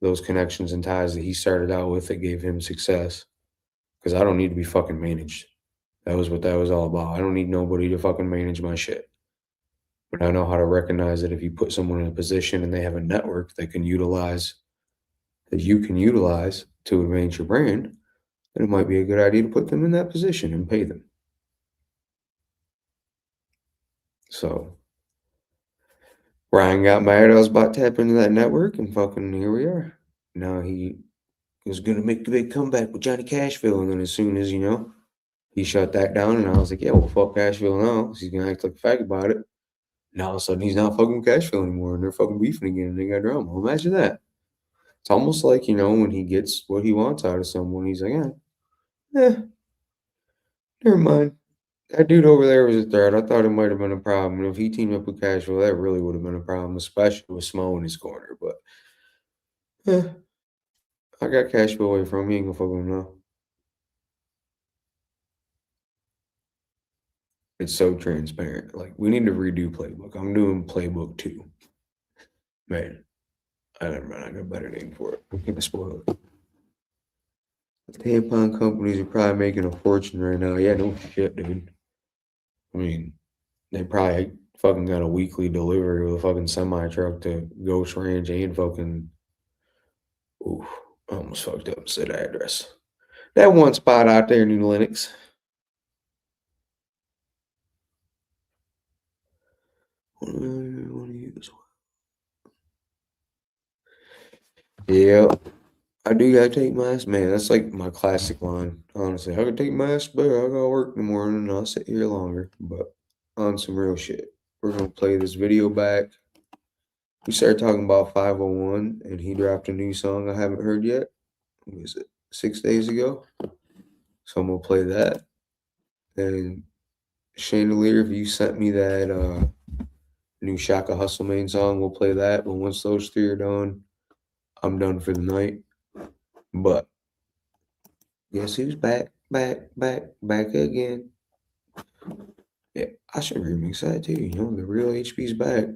B: those connections and ties that he started out with that gave him success. Because I don't need to be fucking managed. That was what that was all about. I don't need nobody to fucking manage my shit. But I know how to recognize that if you put someone in a position and they have a network that you can utilize to advance your brand, then it might be a good idea to put them in that position and pay them. So Ryan got mad. I was about to tap into that network, and fucking here we are. Now he was gonna make the big comeback with Johnny Cashville, and then as soon as he shut that down, and I was like, yeah, well, fuck Cashville now. He's gonna act like a fag about it. And all of a sudden, he's not fucking with Cashville anymore, and they're fucking beefing again, and they got drama. Well, imagine that. It's almost like, when he gets what he wants out of someone, he's like, never mind. That dude over there was a threat. I thought it might have been a problem. And if he teamed up with Cashville, that really would have been a problem, especially with Smo in his corner. But, I got Cashville away from him. He ain't gonna fuck with him now. It's so transparent. Like, we need to redo Playbook. I'm doing Playbook 2. Man, I got a better name for it. I'm gonna spoil it. The tampon companies are probably making a fortune right now. Yeah, no shit, dude. I mean, they probably fucking got a weekly delivery with a fucking semi-truck to Ghost Ranch and fucking... Ooh, I almost fucked up and said the address. That one spot out there in New Lenox. Yeah, I do gotta take my ass. Man, that's like my classic line. Honestly, I gotta take my ass, but I gotta work in the morning and I'll sit here longer. But on some real shit, we're gonna play this video back. We started talking about 501, and he dropped a new song I haven't heard yet. What is it? 6 days ago. So I'm gonna play that. And Chandelier, if you sent me that new Shaka Hustle Main song, we'll play that. But once those three are done, I'm done for the night. But guess who's back again? Yeah, I should remix that too. The real HP's back.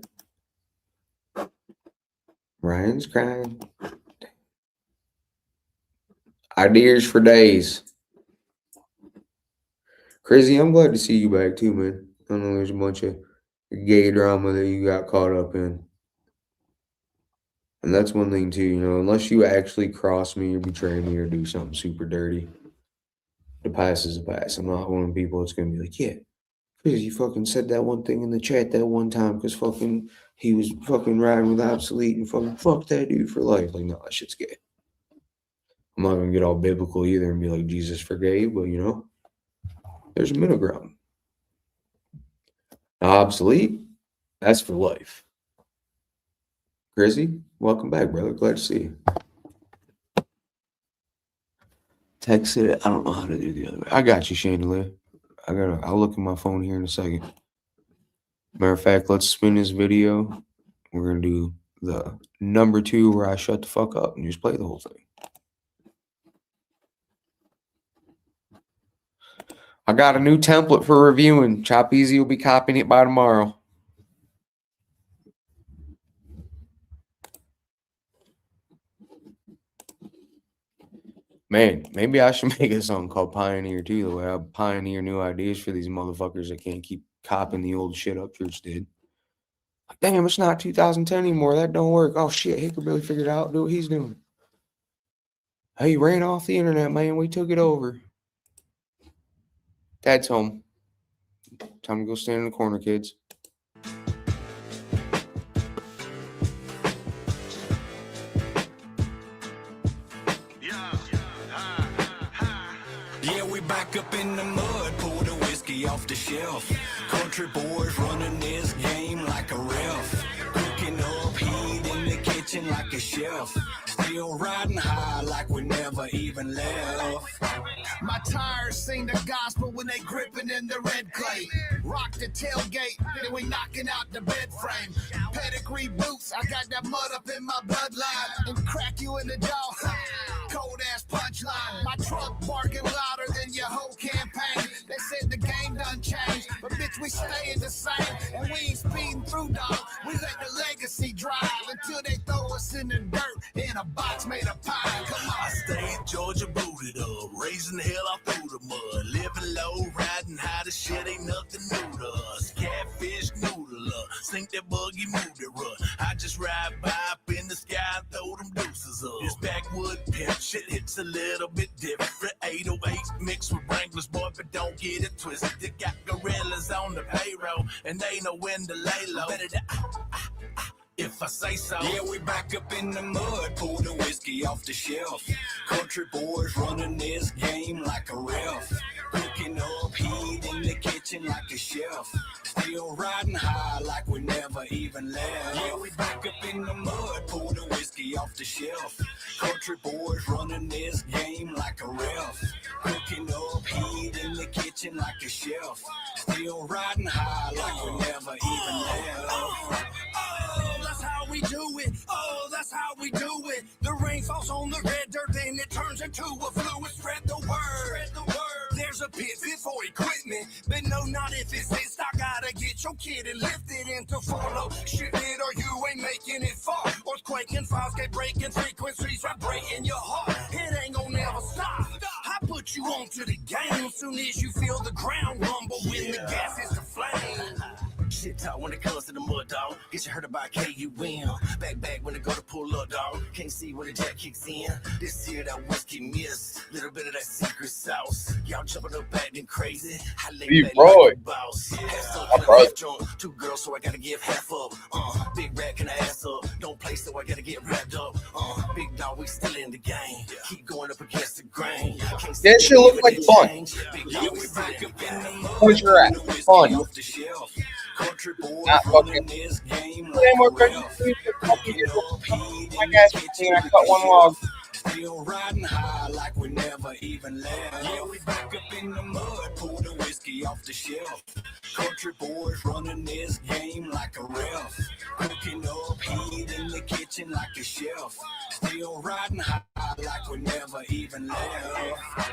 B: Ryan's crying. Ideas for days. Crazy, I'm glad to see you back too, man. I know there's a bunch of gay drama that you got caught up in. And that's one thing too, unless you actually cross me or betray me or do something super dirty, the past is the past. I'm not one of the people that's gonna be like, yeah, because you fucking said that one thing in the chat that one time because fucking he was fucking riding with Obsolete and fucking fuck that dude for life. Like, no, that shit's gay. I'm not gonna get all biblical either and be like Jesus forgave, but there's a middle ground. Now, Obsolete, that's for life. Grizzy, welcome back, brother. Glad to see you. Text it. I don't know how to do the other way. I got you, Chandelier. I'll look at my phone here in a second. Matter of fact, let's spin this video. We're gonna do the number 2 where I shut the fuck up and just play the whole thing. I got a new template for reviewing. Chop Easy will be copying it by tomorrow. Man, maybe I should make a song called Pioneer too, the way I pioneer new ideas for these motherfuckers that can't keep copying the old shit Upchurch did. Like, damn, it's not 2010 anymore. That don't work. Oh shit, Hickerbilly figured it out. Do what he's doing. Hey, he ran off the internet, man. We took it over. Dad's home. Time to go stand in the corner, kids.
C: Yeah, we back up in the mud, pour the whiskey off the shelf. Country boys running this game like a ref. Cooking up heat in the kitchen like a chef. Still riding high like we never even left.
E: My tires sing the gospel when they gripping in the red clay. Rock the tailgate, then we knocking out the bed frame. Pedigree boots, I got that mud up in my bloodline. And crack you in the jaw. Cold ass punchline. My truck barking louder than your whole campaign. They said the game done changed, but bitch, we staying the same. And we ain't speeding through, dog. We let the legacy drive until they throw us in the dirt in a box made of pie. Come on.
C: I stay
G: Georgia booted up, raising hell out through the mud, living low, riding high, the shit ain't nothing new to us. Catfish noodle up, sink that buggy, move it rut. I just ride by up in the sky and throw them deuces up. This backwood pimp shit hits a little bit different. 808 mixed with Wranglers, boy, but don't get it twisted. They got gorillas on the payroll, and they know when to lay low. Better to if I say so.
C: Yeah, we back up in the mud, pour the whiskey off the shelf. Country boys running this game like a ref. Cooking up heat in the kitchen like a chef. Still riding high like we never even left. Yeah, we back up in the mud, pour the whiskey off the shelf. Country boys running this game like a ref. Cooking up heat in the kitchen like a chef. Still riding high like we never even left.
G: That's how we do it. Oh, that's how we do it. The rain falls on the red dirt, then it turns into a fluid. Spread the word. Spread the word. There's a pit fit for equipment, but no, not if it's this. I gotta get your kid and lift it into follow. Shit it or you ain't making it far. Earthquaking, files get breaking, frequencies vibrating your heart. It ain't gonna never stop. I put you onto the game soon as you feel the ground rumble when the gas is the flame.
C: Shit talk when it comes to the mud, dog. Get you hurt by KUM. Back when it go to pull up, dog. Can't see when the jack kicks in. This here that whiskey miss. Little bit of that secret sauce. Y'all jumping up acting crazy. I lay
B: Hey,
C: back
B: Roy.
C: like a boss. Half up
B: My
C: and
B: brother.
C: half drunk. 2 girls, so I gotta give half up. Big rat can ass up. Don't play, so I gotta get wrapped up. Big dog, we still in the game. Keep going up against the grain. Can't see
B: That shit
C: me
B: look
C: with
B: like
C: the
B: fun.
C: change. Big dog, we back up in the mud.
B: Where's your at? Fun.
C: Off the shelf. Country boys
B: Not
C: running
B: fucking.
C: this game
B: Damn,
C: like
B: more
C: a
B: crazy
C: ref.
B: things that fucking
C: Cooking
B: get
C: up heat
B: my
C: in
B: gas
C: the
B: thing.
C: kitchen
B: I
C: like
B: cut
C: a
B: one log.
C: chef. Still riding high like we never even left. Yeah, we back up in the mud, pour the whiskey off the shelf. Country boys running this game like a ref. Cooking up heat in the kitchen like a chef. Still riding high like we never even left.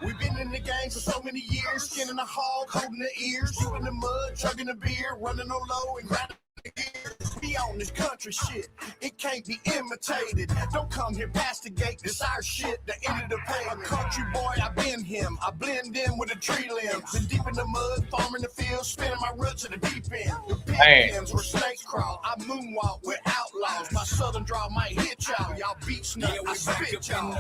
E: We've been in the game for so many years, skinning a hog, holding the ears, you in the mud, chugging the beer, running on low and grinding the gear. We on this country shit, it can't be imitated. Don't come here past the gate, this our shit, the end of the pavement. A country boy, I been him, I blend in with the tree limbs. Been deep in the mud, farming the field, spinning my roots at the deep end. The pig pens where snakes crawl, I moonwalk with outlaws. My southern draw might hit y'all beat snug, I spit y'all.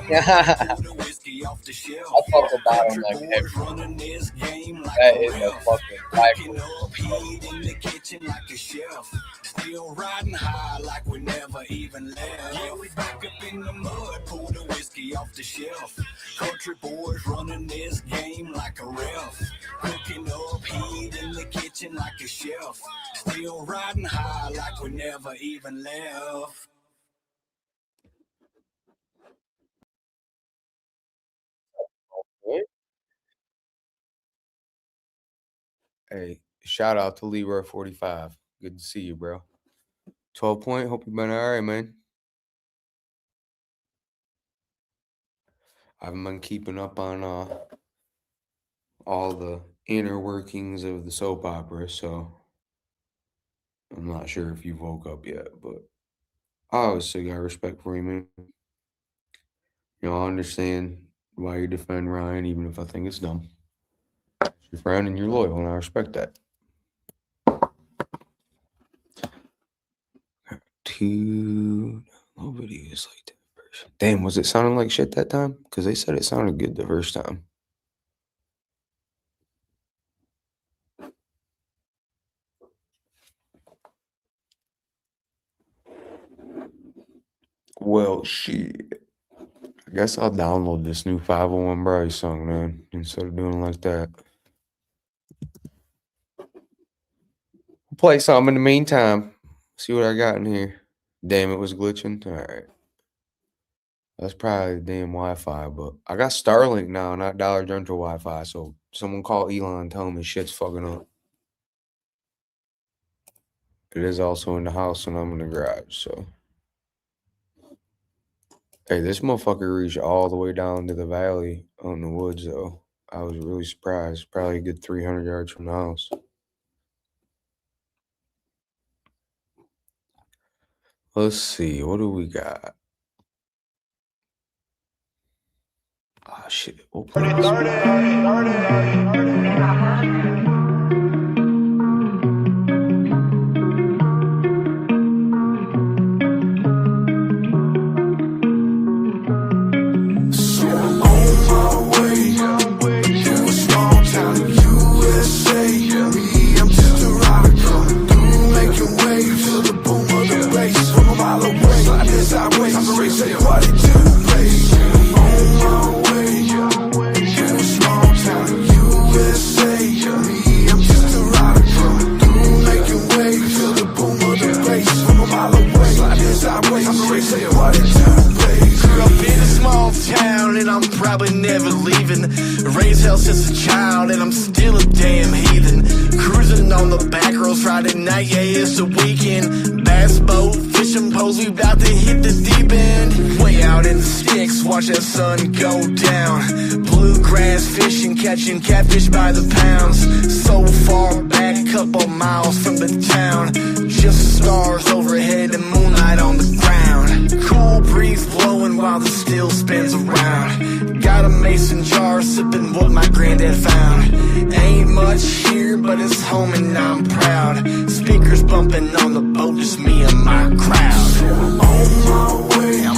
C: Pour the whiskey off the shelf.
B: I fuck about him like
C: Country
B: heavy.
C: boys running this game like
B: That
C: a
B: is a
C: ref.
B: fucking
C: Cooking
B: rifle.
C: up heat in the kitchen like a chef. Still riding high like we never even left. Yeah, we back up in the mud, pour the whiskey off the shelf. Country boys running this game like a ref. Cooking up heat in the kitchen like a chef. Still riding high like we never even left.
B: Hey, shout out to Leroy 45. Good to see you, bro. 12 point. Hope you've been all right, man. I haven't been keeping up on all the inner workings of the soap opera, so I'm not sure if you woke up yet, but I always say got respect for you, man. You know, I understand why you defend Ryan, even if I think it's dumb. You're your friend and you're loyal, and I respect that. Two no videos like that. Damn, was it sounding like shit that time? Because they said it sounded good the first time. Well, shit. I guess I'll download this new 501 Bryce song, man, instead of doing it like that. Play something in the meantime. See what I got in here. Damn, it was glitching. All right. That's probably the damn Wi-Fi, but I got Starlink now, not Dollar General Wi-Fi. So someone call Elon, tell him his shit's fucking up. It is also in the house, and I'm in the garage. So, hey, this motherfucker reached all the way down to the valley out in the woods, though. I was really surprised. Probably a good 300 yards from the house. Let's see. What do we got? shit. We'll play this.
E: So I'm on my way to a small town in USA. Me, I'm just a rider coming through, making waves to the boom of the bass from a mile away. Sliding sideways, I'm ready to say what it do, baby. On my way to a small town in USA. Me, I'm just a rider coming through, making waves to the boom of the bass from a mile away. Sliding sideways, I'm ready to say what it do, baby.
G: Grew up in a small town and I'm probably never leaving. Raised hell since a child and I'm still a damn heathen. Cruising on the back roads Friday night, yeah, it's the weekend. Bass boat, fishing poles, we about to hit the deep end. Way out in the sticks, watch that sun go down. Bluegrass fishing, catching catfish by the pounds. So far back, couple miles from the town. Just stars overhead and moonlight on the ground. Cool breeze blowing while the steel spins around. Got a mason jar sipping what my granddad found. Ain't much here, but it's home and I'm proud. Speakers bumping on the boat, just me and my crowd.
E: I'm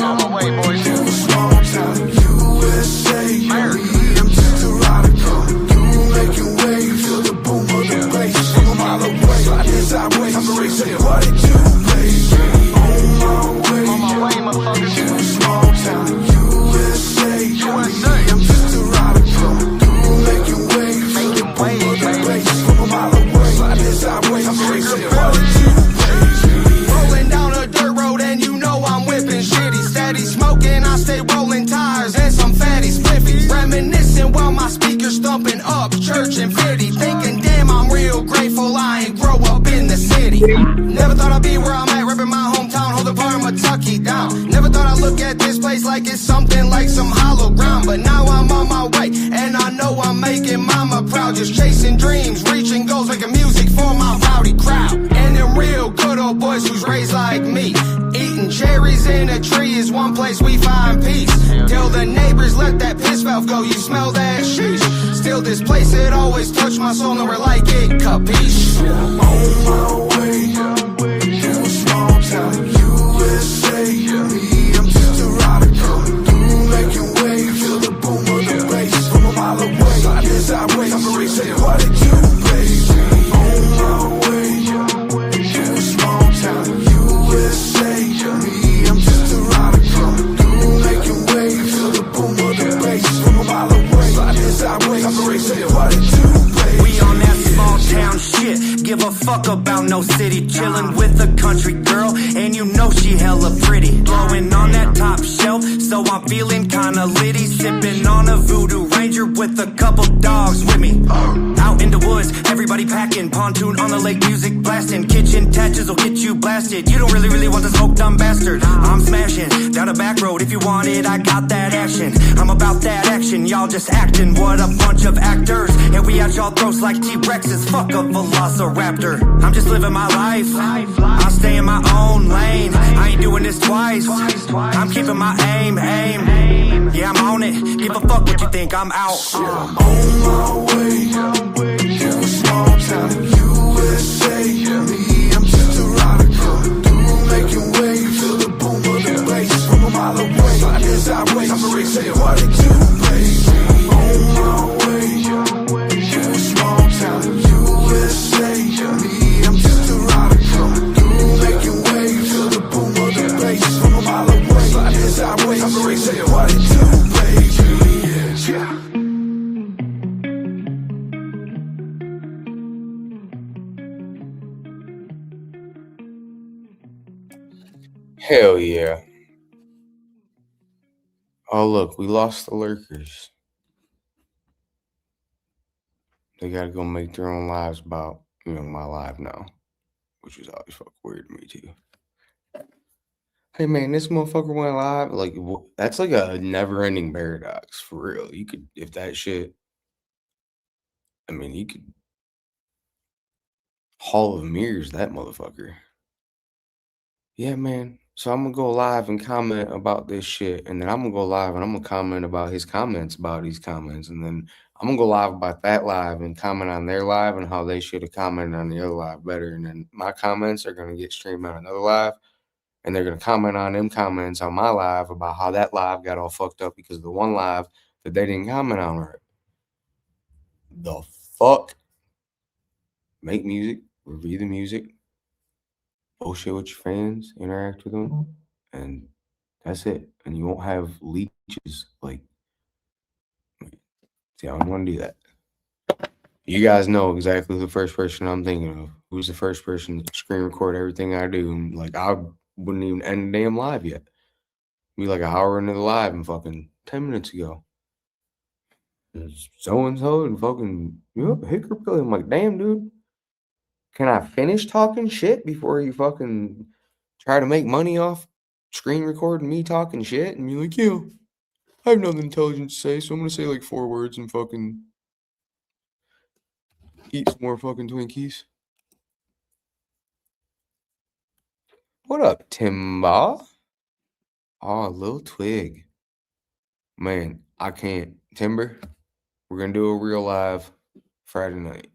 E: on my way,
G: boys.
E: to a small town in USA. Me, I'm just a rider coming through, making waves to the boom of the bass from a mile away. Sliding sideways, I'm ready to say what it do, baby. On my way, motherfuckers. To a small town in USA. Me, I'm just a rider coming through, making waves to the boom of the bass from a mile away. Sliding sideways, I'm ready to say what it do, baby.
A: Rolling down a dirt road and you know I'm whipping shitty. Steady smoking, I stay rolling tires and some fatty spliffy. Reminiscing while my speakers thumping up church and fitty. Thinking, damn, I'm real grateful I ain't grow up in the city. Never thought I'd be where I'm at, repping my hometown, holding Parma-Tucky down. Never thought I'd look at this place like it's something like some hollow ground. But now I'm on my way, and I know I'm making mama proud. Just chasing dreams, reaching goals, making music for my rowdy crowd. And them real good old boys who's raised like me. Eating cherries in a tree is one place we find peace. Tell the neighbors, let that piss valve go, you smell that sheesh. Still this place, it always touched my soul, never like it, capiche.
E: On my way to a small town in USA. Me, I'm just a rider coming through, making waves to the boom of the bass from a mile away. Sliding sideways, I'm ready to say what it do, baby. On my way to a small town in USA. Me, I'm just a rider coming through, making waves to the boom of the bass from a mile away. Sliding sideways, I'm ready to say what it do, baby.
D: We on that small town shit, give a fuck about no city. Chillin' with a country girl, and you know she hella pretty. Blowing on that top shelf, so I'm feeling kinda litty. Sipping on a Voodoo Ranger with a couple dogs with me. Out in the woods, everybody packing. Pontoon on the lake, music blasting. Kitchen touches will get you blasted. You don't really want the smoke, dumb bastard. I'm smashing down a back road. If you want it, I got that action. I'm about that action, y'all just acting. What a bunch of actors. And we at y'all throats like T-Rexes. Fuck a velociraptor. I'm just living my life. I'll stay in my own lane. I ain't doing this twice. I'm keeping my aim. Yeah, I'm on it. Give a fuck what you think, I'm out.
E: I'm on my way to a small town in USA. Me, I'm just a rider coming through, making waves to the boom of the bass from a mile away. Sliding sideways, I'm ready to say what it do, baby. On my way to a small town in USA. Me, I'm just a rider coming through, making waves to the boom of the bass from a mile away. Sliding sideways, I'm ready to say what it do, baby. Yeah.
B: Hell yeah. Oh, look, we lost the lurkers. They gotta go make their own lives about, my life now. Which is always fucking weird to me, too. Hey, man, this motherfucker went live. Like, that's like a never-ending paradox, for real. You could, if that shit, you could Hall of Mirrors that motherfucker. Yeah, man. So I'm gonna go live and comment about this shit, and then I'm gonna go live and I'm gonna comment about his comments about these comments, and then I'm gonna go live about that live and comment on their live and how they should have commented on the other live better. And then my comments are gonna get streamed on another live, and they're gonna comment on them comments on my live about how that live got all fucked up because of the one live that they didn't comment on right. The fuck? Make music, review the music, bullshit with your fans, interact with them, and that's it. And you won't have leeches. Like, see, I don't want to do that. You guys know exactly who the first person I'm thinking of. Who's the first person to screen record everything I do? And like, I wouldn't even end the damn live yet. Be like an hour into the live and fucking 10 minutes ago. So and so and fucking, yep, Hickerbilly. I'm like, damn, dude. Can I finish talking shit before you fucking try to make money off screen recording me talking shit? And you're like, yeah, I have nothing intelligent to say, so I'm gonna say like 4 words and fucking eat some more fucking Twinkies. What up, Timba? Oh, Lil Twig. Man, I can't. Timber, we're gonna do a real live Friday night.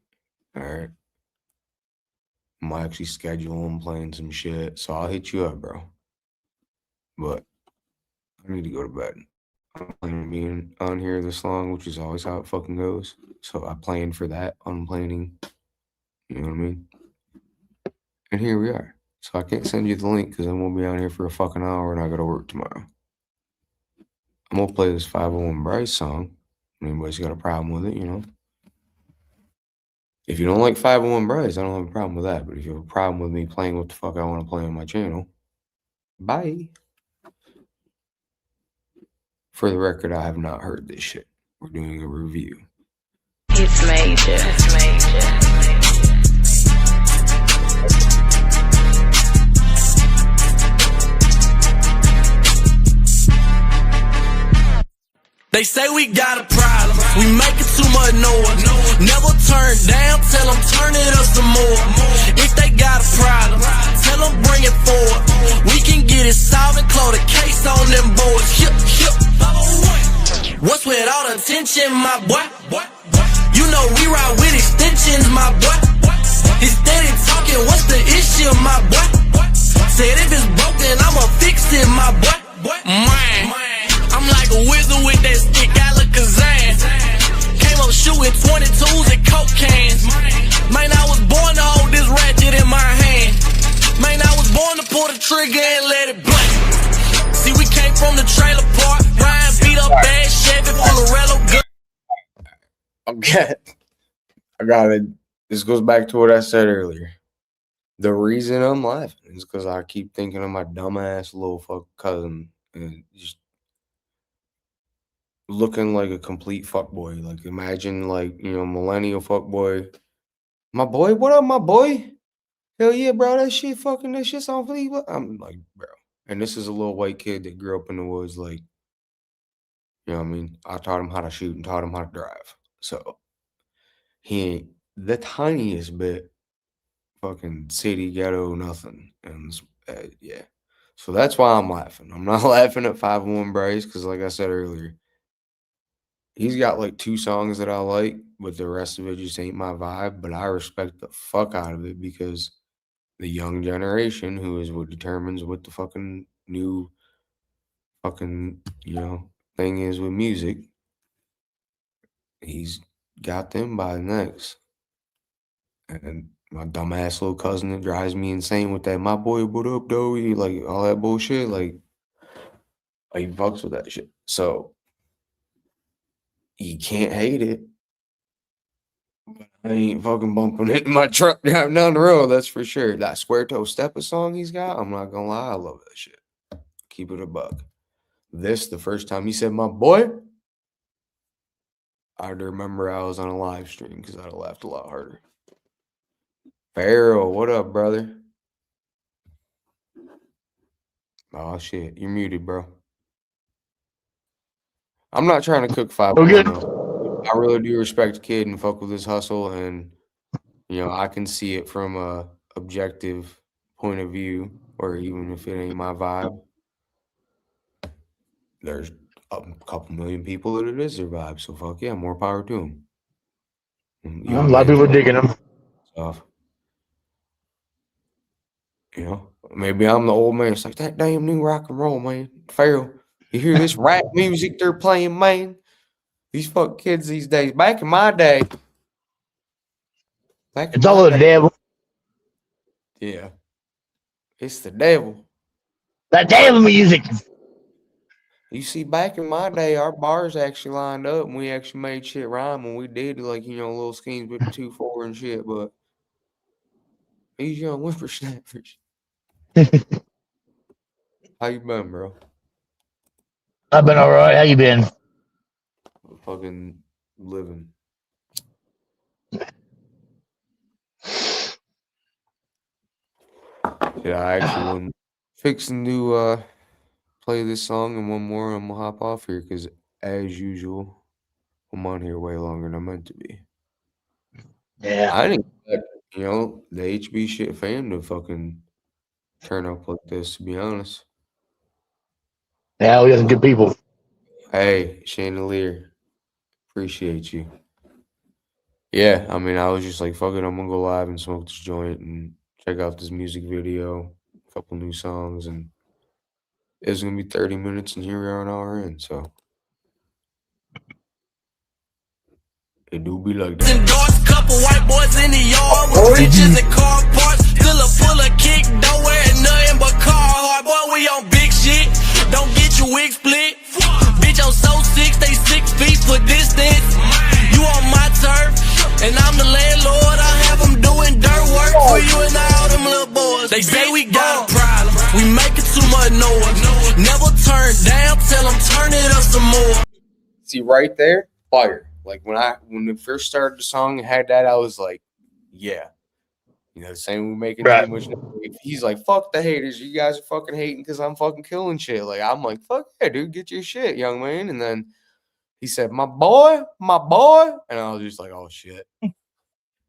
B: Alright. I'm actually scheduling, playing some shit, so I'll hit you up, bro. But I need to go to bed. I'm planning on being on here this long, which is always how it fucking goes. So I planned for that on planning. You know what I mean? And here we are. So I can't send you the link because I'm gonna be on here for a fucking hour and I gotta work tomorrow. I'm gonna play this 501 Bryce song. Anybody's got a problem with it, you know? If you don't like 501 Bryce, I don't have a problem with that. But if you have a problem with me playing what the fuck I want to play on my channel, bye. For the record, I have not heard this shit. We're doing a review.
H: It's major. It's major.
G: They say we got a problem, we making too much noise. Never turn down, tell them turn it up some more. If they got a problem, tell them bring it forward. We can get it solved and close the case on them boys. What's with all the tension, my boy? You know we ride with extensions, my boy. He's steady talking, what's the issue, my boy? Said if it's broken, I'ma fix it, my boy. Man, I'm like a wizard with that stick, Alakazam. Came up shooting 22s and coke cans. Man, I was born to hold this ratchet in my hand. Man, I was born to pull the trigger and let it blank. See, we came from the trailer park. Ryan beat up bad Chevy full of Rello gun.
B: Okay. I got it. This goes back to what I said earlier. The reason I'm laughing is because I keep thinking of my dumbass little fuck cousin and just looking like a complete fuckboy. Like, imagine, like, you know, millennial fuckboy. My boy, what up, my boy? Hell yeah, bro, that shit's on fleek. I'm like, bro. And this is a little white kid that grew up in the woods, like, you know what I mean? I taught him how to shoot and taught him how to drive. So he ain't the tiniest bit fucking city, ghetto, nothing. And yeah. So that's why I'm laughing. I'm not laughing at 501 Bryce because, like I said earlier, he's got like 2 songs that I like, but the rest of it just ain't my vibe. But I respect the fuck out of it because the young generation, who is what determines what the fucking new fucking, you know, thing is with music, he's got them by the necks. And my dumbass little cousin that drives me insane with that, my boy, what up, though? He like all that bullshit, like he fucks with that shit. So you can't hate it. I ain't fucking bumping it in my truck down the road, that's for sure. That Square Toe Steppa song he's got, I'm not gonna lie, I love that shit. Keep it a buck. This, the first time he said my boy, I remember I was on a live stream because I'd have laughed a lot harder. Pharaoh, what up, brother? Oh shit, you're muted, bro. I'm not trying to cook 5
I: Okay.
B: I really do respect the kid and fuck with his hustle, and you know I can see it from a objective point of view. or even if it ain't my vibe, there's a couple million people that it is their vibe. So fuck yeah, more power to them.
I: A lot of people are digging them.
B: Stuff. You know, maybe I'm the old man. It's like that damn new rock and roll, man. Pharaoh, you hear this rap music they're playing, man? These fuck kids these days. Back in my day,
I: It's all the devil.
B: yeah, it's the devil.
I: That devil music.
B: You see, back in my day, our bars actually lined up, and we actually made shit rhyme when we did like little schemes with the 2-4 and shit. But these young whippersnappers, how you been, bro?
I: I've been all right. How you been?
B: Fucking living. Yeah, I actually wasn't fixing to play this song and one more. I'm gonna hop off here because, as usual, I'm on here way longer than I meant to be.
I: Yeah.
B: I didn't expect, the HB shit fam to fucking turn up like this, to be honest.
I: Yeah, we got some good people.
B: Hey, Chandelier, appreciate you. Yeah, I mean, I was just like, fuck it, I'm gonna go live and smoke this joint and check out this music video, a couple new songs, and it's gonna be 30 minutes, and here we are an hour in, so it do be like that.
C: Endorse couple white boys in the yard with bridges and car parts. Still a full of kick, don't wear nothing but car hard. Boy, we on big shit. Don't get your wig split. Bitch, I'm so sick, stay 6 feet for distance. You on my turf, and I'm the landlord. I have them doing dirt work for you and all them little boys. They say we got a problem, we making too much noise. Never turn down, tell them turn it up some more.
B: See, right there, fire. Like when we first started the song and had that, I was like, yeah. Saying we're making too much noise. He's like, fuck the haters. You guys are fucking hating because I'm fucking killing shit. Like, I'm like, fuck yeah, dude, get your shit, young man. And then he said, my boy. And I was just like, oh shit.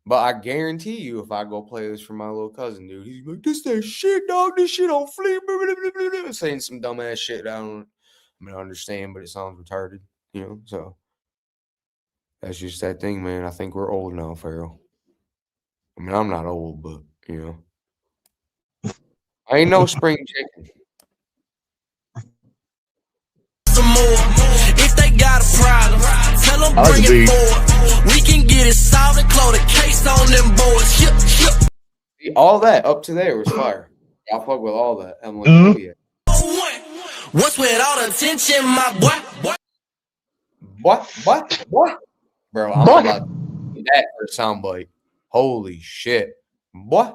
B: But I guarantee you, if I go play this for my little cousin, dude, he's like, this that shit, dog. This shit on fleek. Saying some dumbass shit that I understand, but it sounds retarded, so. That's just that thing, man. I think we're old now, Pharaoh. I mean, I'm not old, but, I ain't no spring chicken.
C: Some more. If they got a problem, tell them bring it forward. We can get it solved and close the case on them boys.
B: See, all that up to there was fire. I fuck with all that. I'm like, oh yeah.
C: What's with all the tension, my boy?
B: What? Bro, I'm about to do that for a soundbite. Holy shit. Boy.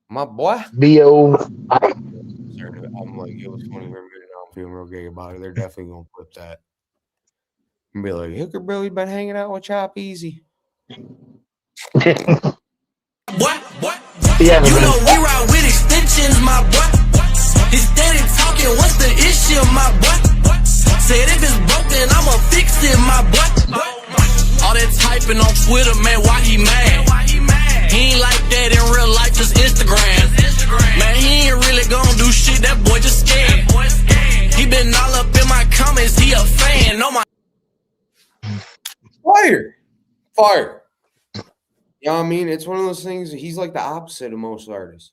B: My boy.
I: B.O.
B: I'm like, it was funny for a minute. I'm feeling real gay about it. They're definitely going to flip that. And be like, Hickerbilly been hanging out with Chop Easy.
C: What? Yeah, you know we ride with extensions, my boy. He's steady talking, what's the issue, my boy? Said if it's broken, I'ma fix it, my boy. All that typing on Twitter, man, why he mad? He ain't like that in real life, just Instagram. Man, he ain't really gonna do shit, that boy just scared. He been all up in my comments, he a fan, no my.
B: Fire. You know what I mean? It's one of those things, he's like the opposite of most artists.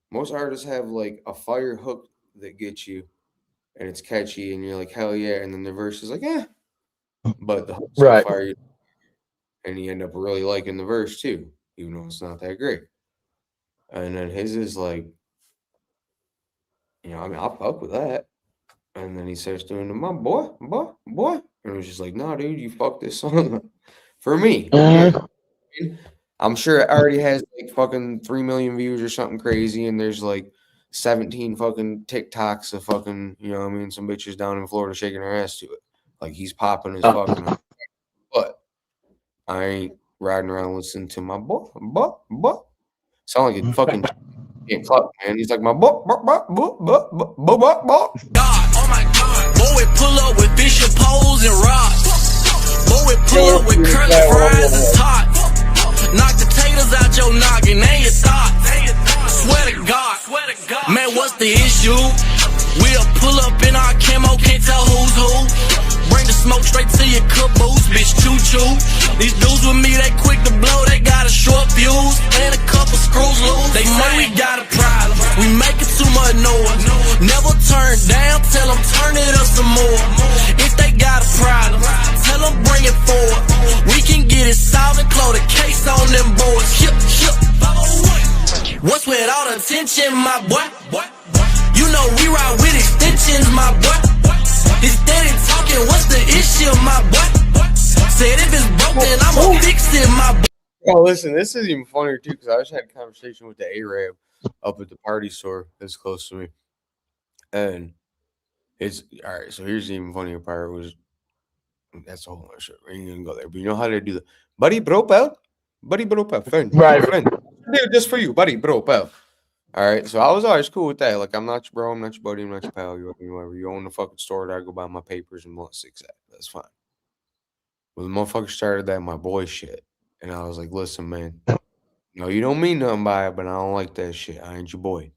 B: Most artists have like a fire hook that gets you. And it's catchy, and you're like, hell yeah. And then the verse is like, eh. But the hook's so fire, and you end up really liking the verse too, even though it's not that great. And then his is like, I'll fuck with that. And then he starts doing my boy. And it was just like, no, dude, you fucked this song up. For me. I'm sure it already has like fucking 3 million views or something crazy, and there's like 17 fucking TikToks of fucking, some bitches down in Florida shaking their ass to it. Like, he's popping his fucking up. But I ain't riding around listening to my boy. Sound like a fucking can't clap, man. He's like, my boy.
C: God, oh my God. Boy, pull up with bishop poles and rods. Boy, pull up with curly fries and tots. Knock the taters out your noggin and your thoughts. you. We'll pull up in our camo, can't tell who's who. Bring the smoke straight to your caboose, bitch, choo-choo. These dudes with me, they quick to blow, they got a short fuse and a couple screws loose. They say we got a problem, we making too much noise. Never turn down, tell them turn it up some more. If they got a problem, tell them bring it forward. We can get it solved and close the case on them boys. What's with all the tension, my boy? You know we ride with extensions, my boy. He's steady talking, what's the issue, my boy? Said if it's broken, I'ma fix it, my boy.
B: Oh, listen, this is even funnier too because I just had a conversation with the Arab up at the party store that's close to me, and it's all right. So here's the even funnier part: was that's a whole other shit. We ain't gonna go there, but you know how they do the buddy bro pal, friend,
I: Right.
B: friend, dude, just for you, buddy bro pal. All right, so I was always cool with that. Like, I'm not your bro, I'm not your buddy, I'm not your pal. You whatever. You own the fucking store that I go buy my papers and want 6 at. That's fine. Well, the motherfucker started that my boy shit, and I was like, listen, man. No, you don't mean nothing by it, but I don't like that shit. I ain't your boy.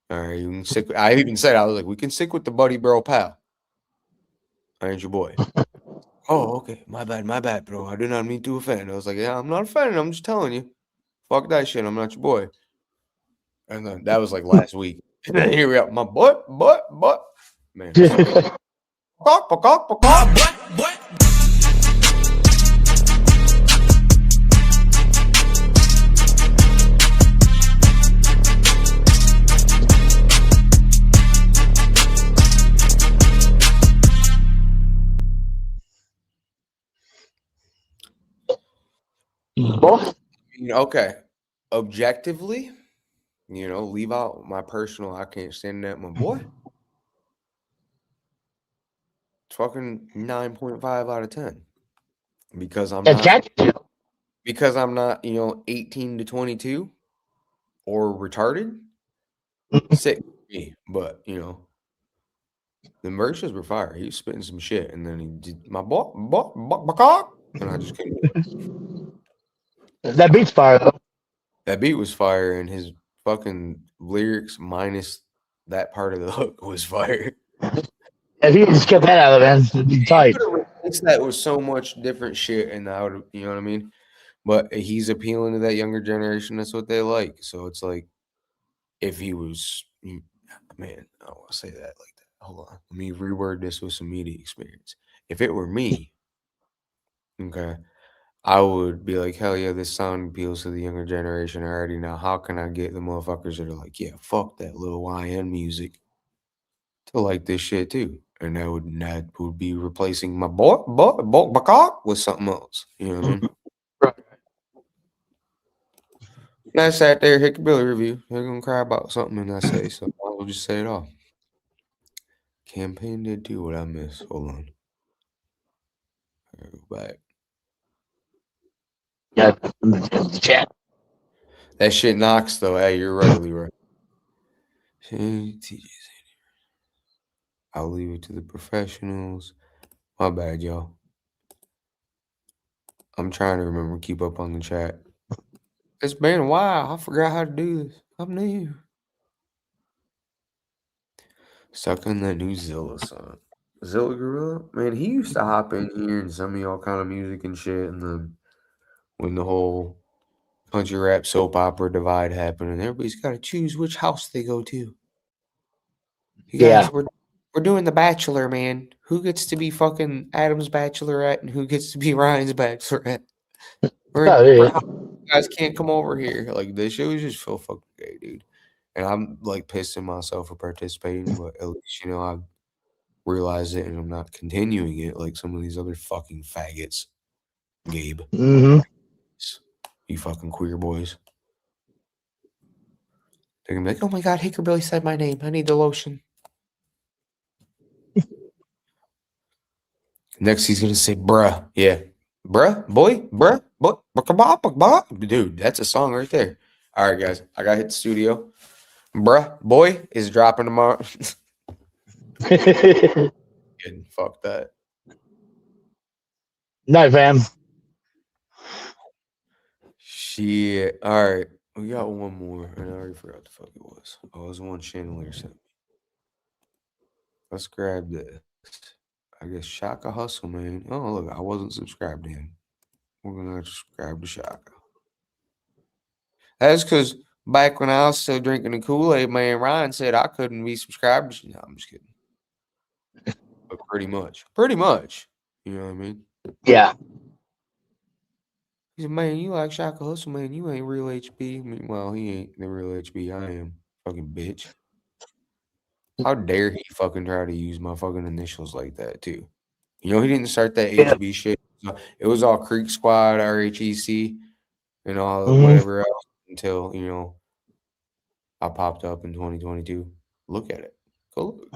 B: All right, you can stick. I even said I was like, we can stick with the buddy bro pal. I ain't your boy. Oh, okay. My bad, bro. I did not mean to offend. I was like, yeah, I'm not offended. I'm just telling you. Fuck that shit. I'm not your boy. And then that was like last week. And then here we are. My butt. Man. Peacock. Okay. Objectively, leave out my personal. I can't stand that, my boy. It's fucking 9.5 out of 10 because I'm not 18 to 22 or retarded. Sick for me, but the merchants were fire. He was spitting some shit, and then he did my boy, and I just couldn't.
I: That beat's fire though.
B: That beat was fire, and his fucking lyrics minus that part of the hook was fire.
I: If he just kept that out of it, it'd be tight.
B: It's that was so much different shit, and I would, you know what I mean. But he's appealing to that younger generation. That's what they like. So it's like, if he was, man, I don't want to say that like that. Hold on, let me reword this with some media experience. If it were me, okay, I would be like, hell yeah, this song appeals to the younger generation already. Now, how can I get the motherfuckers that are like, yeah, fuck that little YN music to like this shit too? And that would be replacing my boy with something else. You know what I mean?
I: Right.
B: That's that there Hickerbilly review. They're gonna cry about something and I say, so I'll just say it all. Campaign did do what I missed. Hold on. I'll go back.
I: Yeah, the chat.
B: That shit knocks though. Hey, you're right, Leroy. I'll leave it to the professionals. My bad, y'all. I'm trying to remember keep up on the chat. It's been a while. I forgot how to do this. I'm new. Stuck in that new Zilla song. Zilla Gorilla? Man, he used to hop in here and send me all kind of music and shit. And then when the whole country rap soap opera divide happened, and everybody's got to choose which house they go to. You guys, we're doing The Bachelor, man. Who gets to be fucking Adam's bachelorette and who gets to be Ryan's bachelorette? You guys can't come over here. Like, this shit was just so fucking gay, dude. And I'm like pissing myself for participating, but at least I've realized it and I'm not continuing it like some of these other fucking faggots. Gabe.
I: Mm-hmm.
B: You fucking queer boys. They're gonna be like, oh my god, Hickerbilly said my name. I need the lotion. Next he's gonna say bruh. Yeah. Bruh, boy, dude, that's a song right there. All right, guys, I gotta hit the studio. Bruh, boy is dropping tomorrow. Fuck that.
I: Night, fam.
B: Shit. All right, we got one more, and I already forgot the fuck it was. Oh, it was one Chandelier sent me. Let's grab this. I guess Shaka Hustle, man. Oh, look, I wasn't subscribed to him. We're gonna subscribe to Shaka. That's because back when I was still drinking the Kool-Aid, man, Ryan said I couldn't be subscribed. No, I'm just kidding. But pretty much. You know what I mean?
I: Yeah.
B: He said, man, you like Shaka Hustle, man. You ain't real HB. I mean, well, he ain't the real HB. I am. Fucking bitch. How dare he fucking try to use my fucking initials like that, too? You know, he didn't start that
I: Yeah.
B: HB shit. It was all Creek Squad, RHEC, and all
I: Mhm.
B: whatever else until, you know, I popped up in 2022. Look at it. Go look.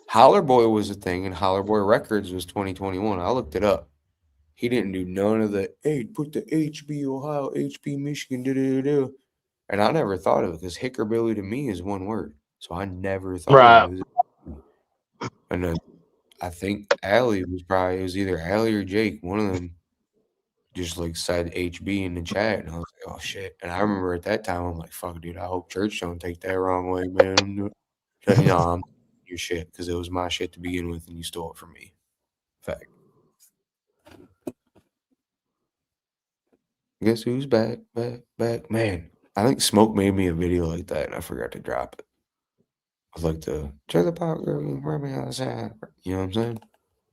B: Holler Boy was a thing, and Holler Boy Records was 2021. I looked it up. He didn't do none of the, hey, put the HB Ohio, HB Michigan, da-da-da-da. And I never thought of it because Hickerbilly to me is one word. So I never thought
I: Right.
B: of it. And then I think Allie it was either Allie or Jake, one of them just like said HB in the chat. And I was like, oh shit. And I remember at that time, I'm like, fuck, dude, I hope church don't take that wrong way, man. I'm your shit because it was my shit to begin with and you stole it from me. Fact. Guess who's back? Man, I think Smoke made me a video like that and I forgot to drop it. I was like the trailer park girl, run me outside. You know what I'm saying?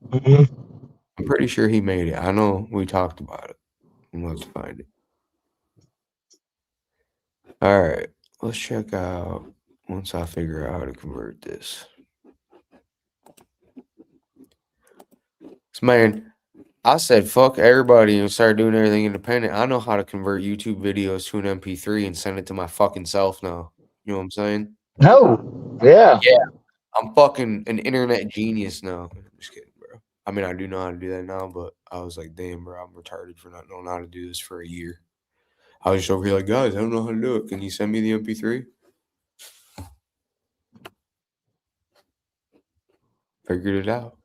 I: Mm-hmm.
B: I'm pretty sure he made it. I know we talked about it. Let's find it. All right, let's check out once I figure out how to convert this. So, man, I said fuck everybody and started doing everything independent. I know how to convert YouTube videos to an MP3 and send it to my fucking self now. You know what I'm saying?
I: No. Yeah.
B: Yeah. I'm fucking an internet genius now. I'm just kidding, bro. I mean, I do know how to do that now, but I was like, damn, bro, I'm retarded for not knowing how to do this for a year. I was just over here like, guys, I don't know how to do it. Can you send me the MP3? Figured it out.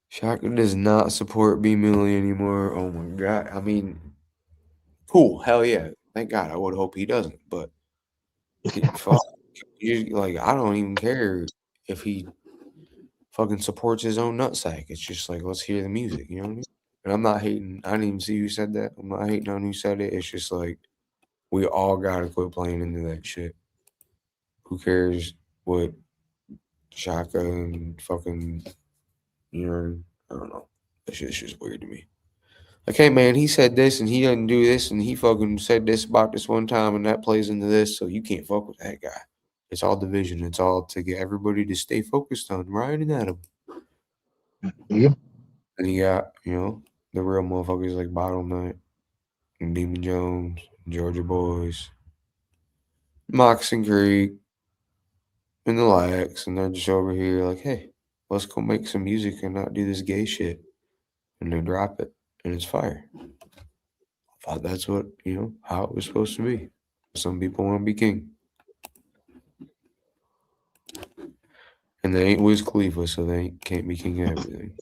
B: Shaka does not support B Millie anymore. Oh my god. I mean, cool. Hell yeah. Thank God. I would hope he doesn't. But fuck, like, I don't even care if he fucking supports his own nutsack. It's just like, let's hear the music. You know what I mean? And I'm not hating. I didn't even see who said that. I'm not hating on who said it. It's just like, we all gotta quit playing into that shit. Who cares what Shaka and fucking, you know, I don't know. That shit's just weird to me. Like, hey man, he said this and he doesn't do this and he fucking said this about this one time and that plays into this, so you can't fuck with that guy. It's all division. It's all to get everybody to stay focused on Ryan and Adam.
I: Yep.
B: And you got, you know, the real motherfuckers like Bottle Nut and Demon Jones, and Georgia Boys, Moxon Creek, and the Lax, and they're just over here like, hey, let's go make some music and not do this gay shit. And they drop it, and it's fire. I thought that's what, you know, how it was supposed to be. Some people want to be king. And they ain't Wiz Khalifa, so they can't be king of everything.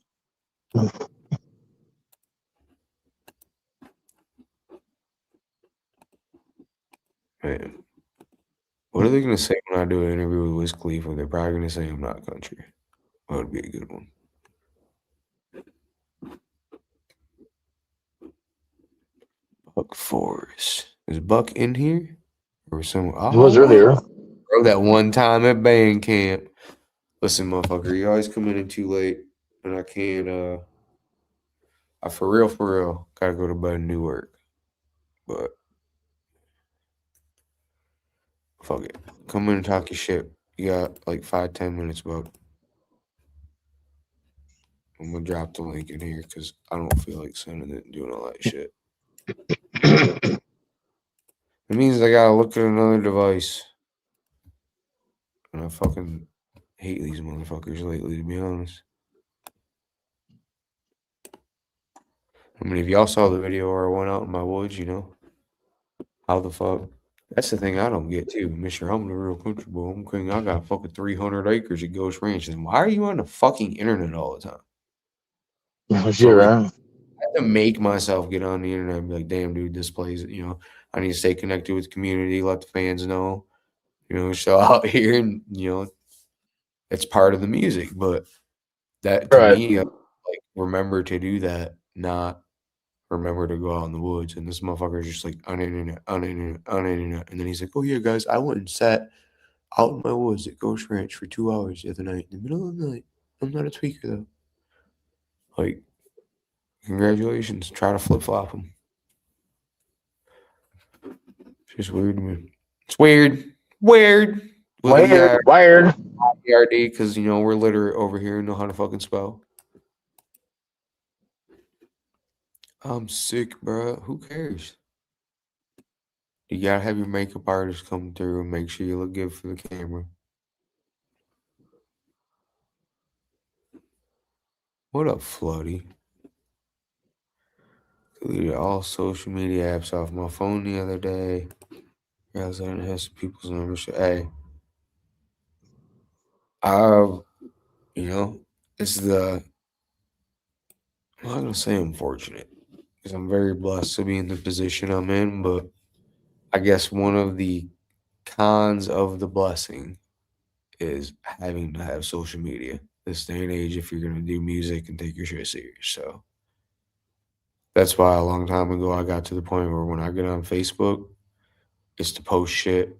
B: Man. What are they going to say when I do an interview with Wiz Khalifa? They're probably going to say I'm not country. That would be a good one. Buck Forrest. Is Buck in here? Or some?
I: It was earlier.
B: Bro, that one time at band camp. Listen, motherfucker, you always come in too late. And I can't, I for real, gotta go to bed and do work. But fuck it. Come in and talk your shit. You got like 5-10 minutes, bud. I'm gonna drop the link in here because I don't feel like sending it and doing all that shit. It means I gotta look at another device. And I fucking hate these motherfuckers lately, to be honest. I mean, if y'all saw the video where I went out in my woods, you know, how the fuck? That's the thing I don't get too, Mister. I'm the real country boy. I'm king. I got fucking 300 acres at Ghost Ranch. And why are you on the fucking internet all the time?
I: You're right.
B: I have to make myself get on the internet and be like, damn, dude, this plays, you know, I need to stay connected with the community, let the fans know. still out here, and it's part of the music. But that to
I: Right.
B: me, like remember to do that, not remember to go out in the woods. And this motherfucker is just like on internet, and then he's like, "Oh yeah, guys, I went and sat out in my woods at Ghost Ranch for 2 hours the other night in the middle of the night. I'm not a tweaker though." Like, congratulations. Try to flip flop him. It's just weird to me. It's weird. Weird. With
I: Wired. Wired.
B: ERD, because we're literate over here and know how to fucking spell. I'm sick, bro. Who cares? You gotta have your makeup artist come through and make sure you look good for the camera. What up, Floody? Deleted all social media apps off my phone the other day. I was gonna have some people's numbers. Hey, it's the. I'm not gonna say unfortunate, because I'm very blessed to be in the position I'm in, but I guess one of the cons of the blessing is having to have social media this day and age if you're gonna do music and take your shit serious. So that's why a long time ago I got to the point where when I get on Facebook, it's to post shit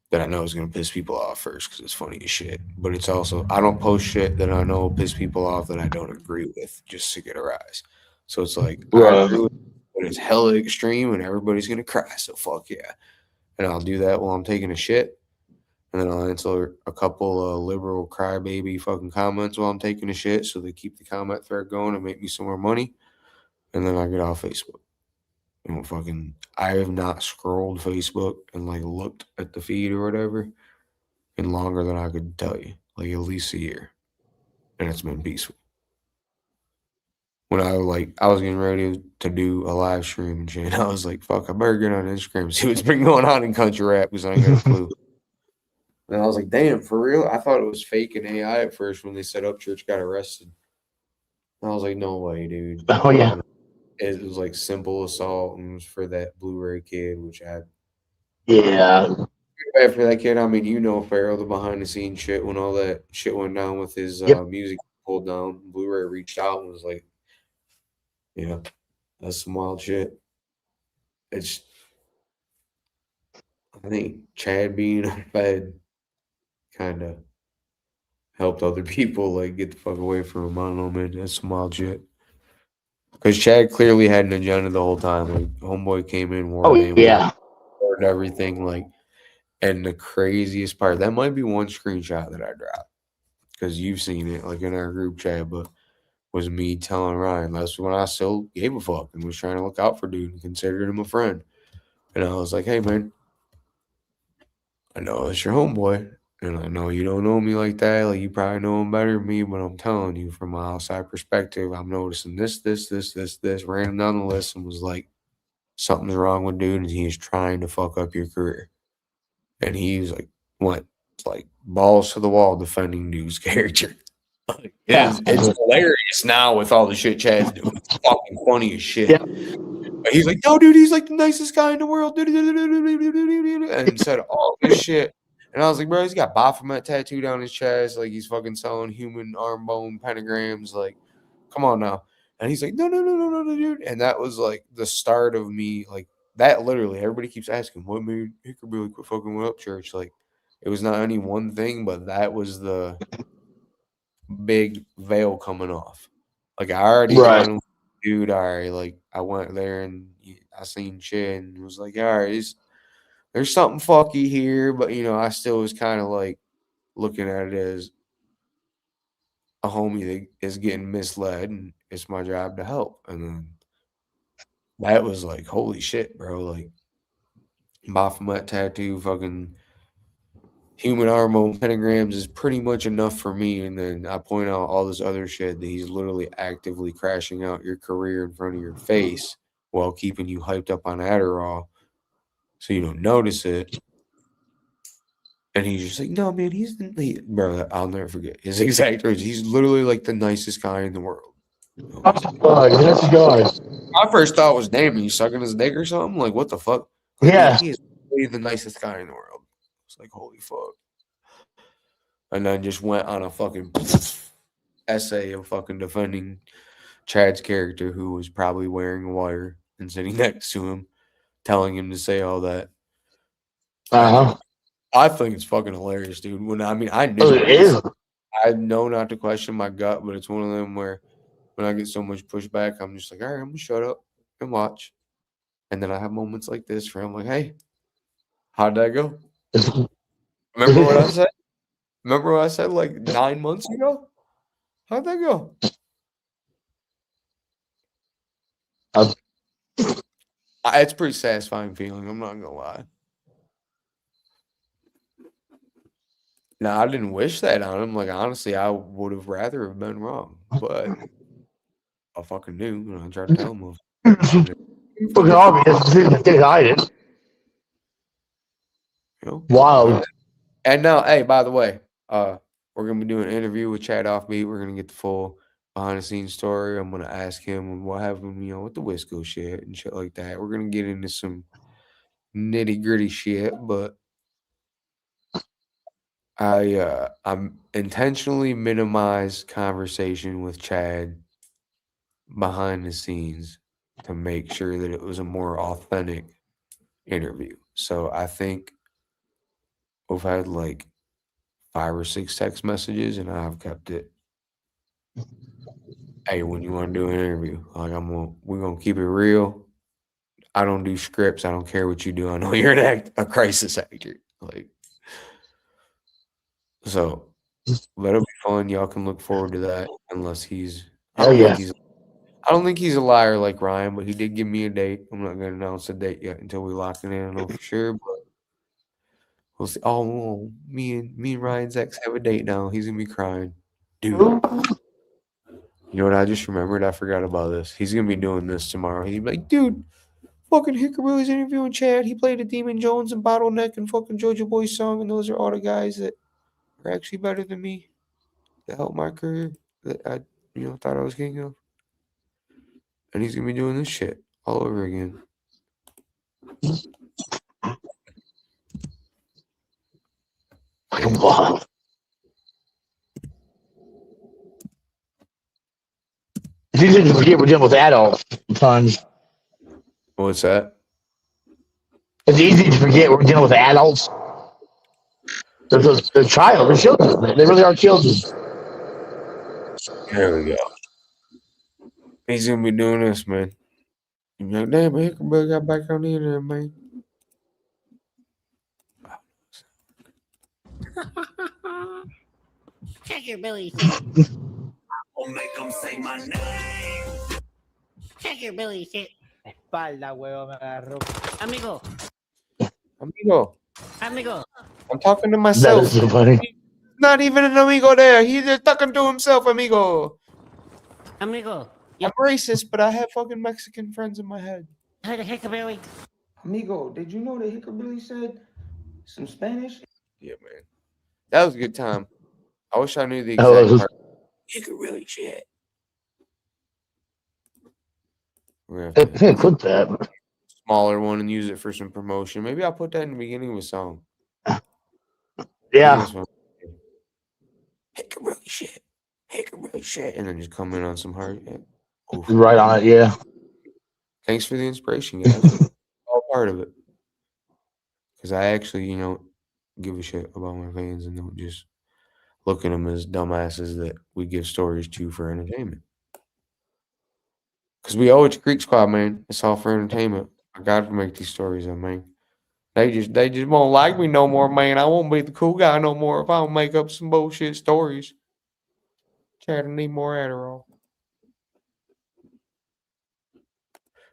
B: that I know is gonna piss people off first because it's funny as shit. But it's also I don't post shit that I know will piss people off that I don't agree with just to get a rise. So it's like I agree with it, but it's hella extreme and everybody's gonna cry. So fuck yeah. And I'll do that while I'm taking a shit. And then I'll answer a couple of liberal crybaby fucking comments while I'm taking a shit so they keep the comment thread going and make me some more money. And then I get off Facebook. And I have not scrolled Facebook and like looked at the feed or whatever in longer than I could tell you, like at least a year. And it's been peaceful. When I was getting ready to do a live stream and shit, and I was like, fuck, I better get on Instagram and see what's been going on in country rap because I ain't got a clue. And I was like, damn, for real? I thought it was fake and AI at first when they said Upchurch got arrested. And I was like, no way, dude.
I: Oh yeah.
B: It was like simple assault and it was for that Blu-ray kid, which I
I: Yeah.
B: bad for that kid. I mean, Pharaoh, the behind the scenes shit when all that shit went down with his
I: Yep.
B: music pulled down. Blu-ray reached out and was like, that's some wild shit. I think Chad being unfed kind of helped other people like get the fuck away from him. I don't know, man. That's some wild shit. Because Chad clearly had an agenda the whole time. Like, homeboy came in, wore
I: Oh
B: a name,
I: yeah.
B: and everything. Like, and the craziest part, that might be one screenshot that I dropped because you've seen it, like in our group chat, but was me telling Ryan that's when I still gave a fuck and was trying to look out for dude and considered him a friend. And I was like, hey, man, I know it's your homeboy. And I know you don't know me like that. Like, you probably know him better than me, but I'm telling you from my outside perspective, I'm noticing this. Ran him down the list and was like, something's wrong with dude, and he's trying to fuck up your career. And he's like, what? It's like balls to the wall defending dude's character. It's hilarious now with all the shit Chad's doing. It's fucking funny as shit.
I: Yeah.
B: But he's like, no, dude, he's like the nicest guy in the world. And said all this shit. And I was like, bro, he's got Baphomet tattooed down his chest. Like, he's fucking selling human arm bone pentagrams. Like, come on now. And he's like, no, dude. And that was like the start of me. Like, that literally, everybody keeps asking, what made Hickerbilly quit fucking with Upchurch? Like, it was not any one thing, but that was the big veil coming off. Like, I already kind of, dude, all right, like, I went there and I seen shit and was like, all right, there's something fucky here, but I still was kind of like looking at it as a homie that is getting misled and it's my job to help. And then that was like, holy shit, bro. Like, Baphomet tattoo, fucking human arm bone pentagrams is pretty much enough for me. And then I point out all this other shit that he's literally actively crashing out your career in front of your face while keeping you hyped up on Adderall so you don't notice it. And he's just like, no, man, bro, I'll never forget his exact words. He's literally like the nicest guy in the world.
I: Yes, guys.
B: My first thought was, damn, he's sucking his dick or something? Like, what the fuck? Like,
I: Yeah.
B: he is really the nicest guy in the world. was like, holy fuck. And then just went on a fucking essay of fucking defending Chad's character, who was probably wearing a wire and sitting next to him, telling him to say all that. I think it's fucking hilarious, dude. I knew
I: It is.
B: I know not to question my gut, but it's one of them where when I get so much pushback, I'm just like, all right, I'm gonna shut up and watch. And then I have moments like this where I'm like, hey, how'd that go? Remember what I said? Remember what I said like 9 months ago? How'd that go? It's a pretty satisfying feeling. I'm not gonna lie. Now I didn't wish that on him. Like honestly, I would have rather have been wrong, but I fucking knew, and I tried to tell him.
I: Fucking obvious. Didn't hide it.
B: You know?
I: Wild.
B: And now, hey, by the way, we're gonna be doing an interview with Chad Offbeat. We're gonna get the full behind the scenes story. I'm gonna ask him what happened, with the Wisco shit and shit like that. We're gonna get into some nitty gritty shit, but I'm intentionally minimize conversation with Chad behind the scenes to make sure that it was a more authentic interview. So I think we've had like 5 or 6 text messages, and I've kept it. Hey, when you want to do an interview, like we're gonna keep it real. I don't do scripts. I don't care what you do. I know you're a crisis actor. Like, so that'll be fun. Y'all can look forward to that. Unless I don't think he's a liar like Ryan, but he did give me a date. I'm not gonna announce a date yet until we lock it in. I know for sure, but we'll see. Oh, me and Ryan's ex have a date now. He's gonna be crying, dude. You know what I just remembered? I forgot about this. He's gonna be doing this tomorrow. He'd be like, dude, fucking Hickerbilly's interviewing Chad. He played a Demon Jones and Bottleneck and fucking Jojo Boy's song, and those are all the guys that are actually better than me that helped my career that I thought I was king of. And he's gonna be doing this shit all over again.
I: Wow. It's easy to forget we're dealing with adults sometimes.
B: What's that?
I: It's easy to forget we're dealing with adults. They're child. They're children. They really are children.
B: There we go. He's gonna be doing this, man. You're like, damn, Hickerbilly got back on the internet, man.
C: Hickerbilly shit. I'll make them say my name. Hickerbilly shit.
J: Espalda, huevo, me agarró.
C: Amigo.
B: I'm talking to myself.
I: That is so funny.
B: Not even an amigo there. He's just talking to himself, amigo.
C: Amigo.
B: I'm racist, but I have fucking Mexican friends in my head.
C: Heard of Hickerbilly?
B: Amigo, did you know that Hickerbilly said some Spanish? Yeah, man. That was a good time. I wish I knew the exact part. Hickerbilly shit. We're gonna have to
I: Put that.
B: smaller one and use it for some promotion. Maybe I'll put that in the beginning of a song.
I: Yeah.
B: Hickerbilly shit. Hickerbilly shit. And then just come in on some hard shit.
I: Right on it, yeah.
B: Thanks for the inspiration, guys. All part of it. Because I actually, give a shit about my fans and don't just look at them as dumbasses that we give stories to for entertainment. Because we owe it to Creek Squad, man. It's all for entertainment. I got to make these stories up, man. They just won't like me no more, man. I won't be the cool guy no more if I don't make up some bullshit stories. Chad, I need more Adderall.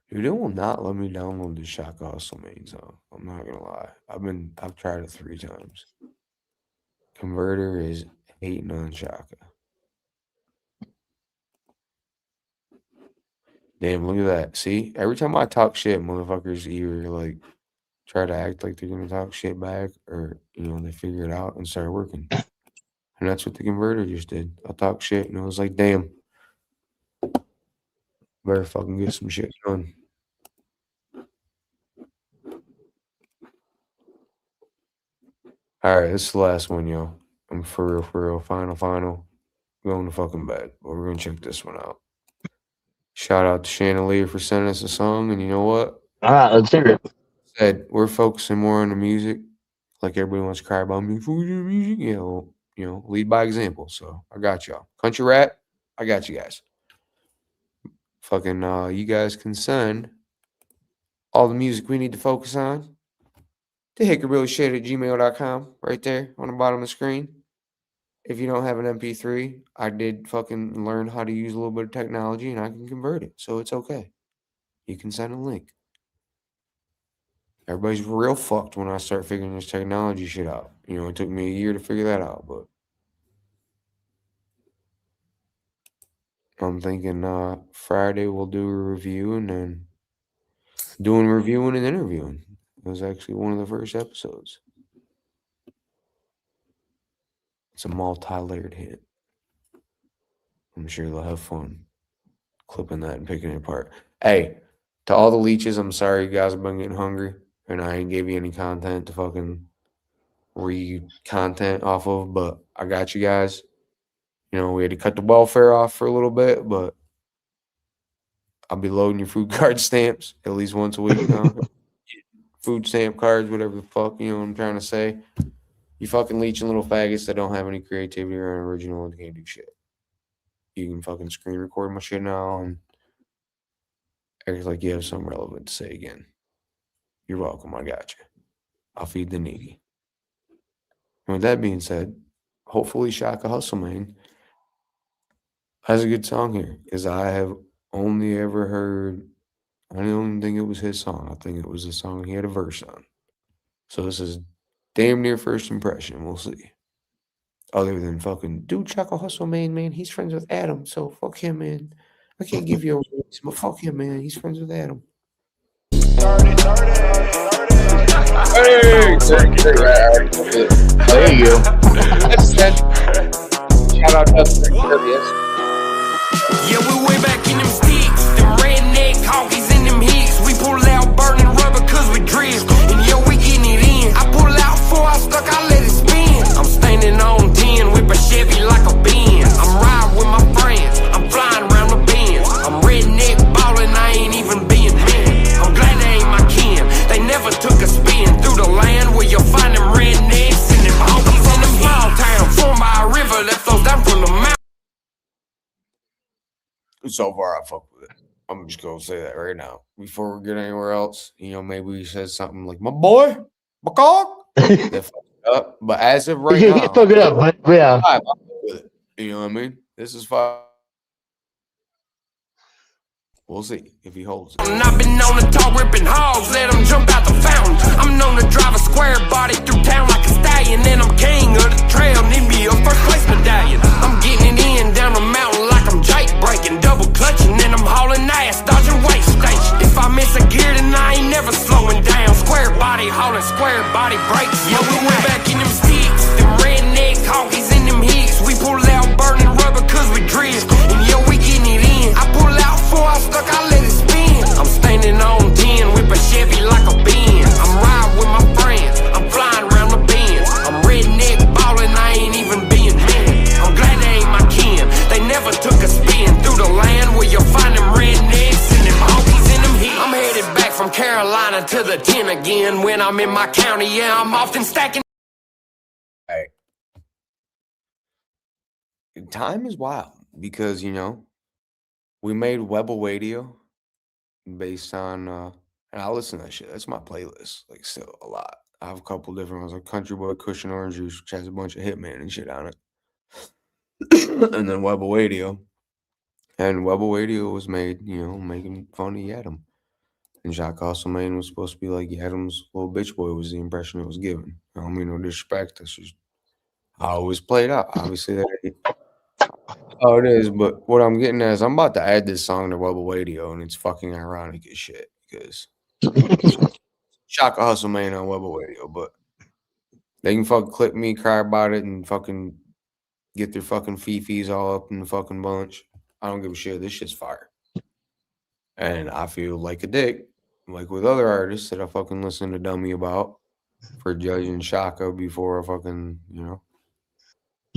B: Dude, it will not let me download the Shaq Hustle main song. I'm not gonna lie. I've tried it 3 times. Converter is hating on Shaka. Damn, look at that. See? Every time I talk shit, motherfuckers either like try to act like they're gonna talk shit back or they figure it out and start working. And that's what the converter just did. I talked shit and I was like, damn. Better fucking get some shit done. All right, this is the last one, yo. I'm for real. Final. Going to fucking bed. But we're gonna check this one out. Shout out to Chandelier for sending us a song, and you know what?
I: All right, let's hear it.
B: Said we're focusing more on the music. Like everybody wants to cry about me, music. Lead by example. So I got y'all. Country rap, I got you guys. Fucking you guys can send all the music we need to focus on to hickerbillyshit@gmail.com right there on the bottom of the screen. If you don't have an MP3, I did fucking learn how to use a little bit of technology and I can convert it. So it's okay. You can send a link. Everybody's real fucked when I start figuring this technology shit out. It took me a year to figure that out, but I'm thinking Friday we'll do a review and then doing reviewing and interviewing. It was actually one of the first episodes. It's a multi-layered hit. I'm sure they'll have fun clipping that and picking it apart. Hey, to all the leeches, I'm sorry you guys have been getting hungry and I ain't gave you any content to fucking read content off of, but I got you guys. We had to cut the welfare off for a little bit, but I'll be loading your food card stamps at least once a week now. Food stamp cards, whatever the fuck, what I'm trying to say. You fucking leeching little faggots that don't have any creativity or original and can't do shit. You can fucking screen record my shit now and act like you have something relevant to say again. You're welcome. I got you. I'll feed the needy. And with that being said, hopefully Shaka Hustle Man has a good song here because I have only ever heard, I don't think it was his song. I think it was a song he had a verse on. So this is damn near first impression. We'll see. Other than fucking, dude, Shaka Hustle Man, he's friends with Adam. So fuck him, man. I can't give you a voice, but fuck him, man. He's friends with Adam.
I: Hey, there you go.
B: Shout out to Hickerbilly.
C: Yeah, we way back in them sticks, them redneck honkies in them hicks. We pull out burning rubber cause we drift, and yeah, we getting it in. I pull out 4, I stuck, I let it spin. I'm standing on 10, whip a Chevy like a Benz. I'm riding with my friends, I'm flying around the bends. I'm redneck ballin', I ain't even being men. I'm glad they ain't my kin, they never took a spin through the land where you'll find them rednecks and them honkies in them small town formed by a river that flows down from the mountain.
B: So far, I fuck with it. I'm just gonna say that right now. Before we get anywhere else, maybe we said something like "my boy," "my cock." That fucked up. But as of right now,
I: Fuck it up, but yeah.
B: I'm with it. You know what I mean? This is fine. We'll see if he holds it.
C: I've been known to talk ripping hogs, let them jump out the fountain. I'm known to drive a square body through town like a stallion, and I'm king of the trail, need me a first place medallion. I'm getting it in down the mountain like I'm Jake breaking, double clutching, and I'm hauling ass, dodging weight station. If I miss a gear, then I ain't never slowing down. Square body hauling, square body brakes. Yeah, we went back in them sticks, them redneck honkies in them hicks. We pull out burning rubber cause we drift, and yeah, we getting it in. I pull out 4, I stuck, I let it spin. I'm standing on 10, whip a Chevy like a Benz. I'm riding with my friends, I'm flying around the bends. I'm redneck ballin', I ain't even being men. I'm glad they ain't my kin, they never took a spin through the land where you'll find them rednecks and them honkies in them heat. I'm headed back from Carolina to the 10 again. When I'm in my county, yeah, I'm often stacking.
B: Hey, time is wild because we made Webble Radio based on, and I listen to that shit. That's my playlist, like still a lot. I have a couple different ones, like Country Boy, Cushion Orange Juice, which has a bunch of Hitman and shit on it. And then Webble Radio. And Webble Radio was made, making fun of Yadam. And Jacques Hustleman was supposed to be like Yadam's little bitch boy was the impression it was given. I don't mean no disrespect. That's just how it was played out. Obviously, that ain't how it is. But what I'm getting at is I'm about to add this song to Webble Radio, and it's fucking ironic as shit because Shaka Hustle Man on Webble Radio, but they can fucking clip me, cry about it, and fucking get their fucking fifis all up in the fucking bunch. I don't give a shit. This shit's fire. And I feel like a dick, like with other artists that I fucking listen to dummy about. for judging Shaka before fucking,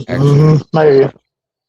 B: actually.
I: I hear you.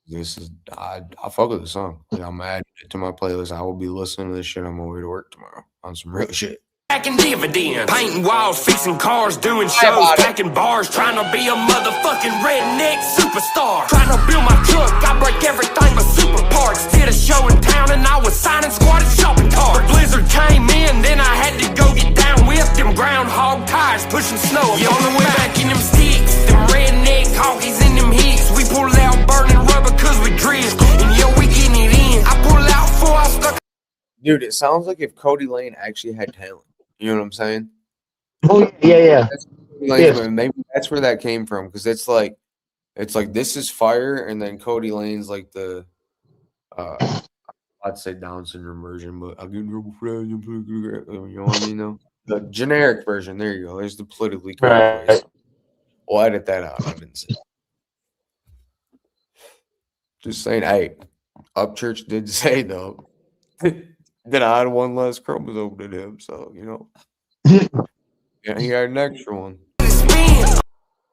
B: This is I fuck with the song. Like, I'm adding it to my playlist. I will be listening to this shit on my way to work tomorrow on some real shit.
C: Packing dividends, painting walls, fixing cars, doing shows, packing bars, trying to be a motherfucking redneck superstar. Trying to build my truck, I break everything but super parts. Did a show in town and I was signing squatted shopping carts. The blizzard came in, then I had to go get down with them groundhog tires, pushing snow. You on the way back in them sticks, them redneck honkies in them hicks. We pull out burning rubber cause we drift, and yo, we getting it in. I pull out before I stuck.
B: Dude, it sounds like if Cody Lane actually had talent. You know what I'm saying?
I: Oh yeah.
B: Maybe that's where that came from, because it's like this is fire, and then Cody Lane's like the I'd say Down syndrome version, but I'll get in trouble for that. You know what I mean? Though the generic version. There you go. There's the politically correct voice. We'll edit that out. I didn't say. Just saying. Hey, Upchurch did say though that I had one less chromosome than him, so yeah, he had an extra one.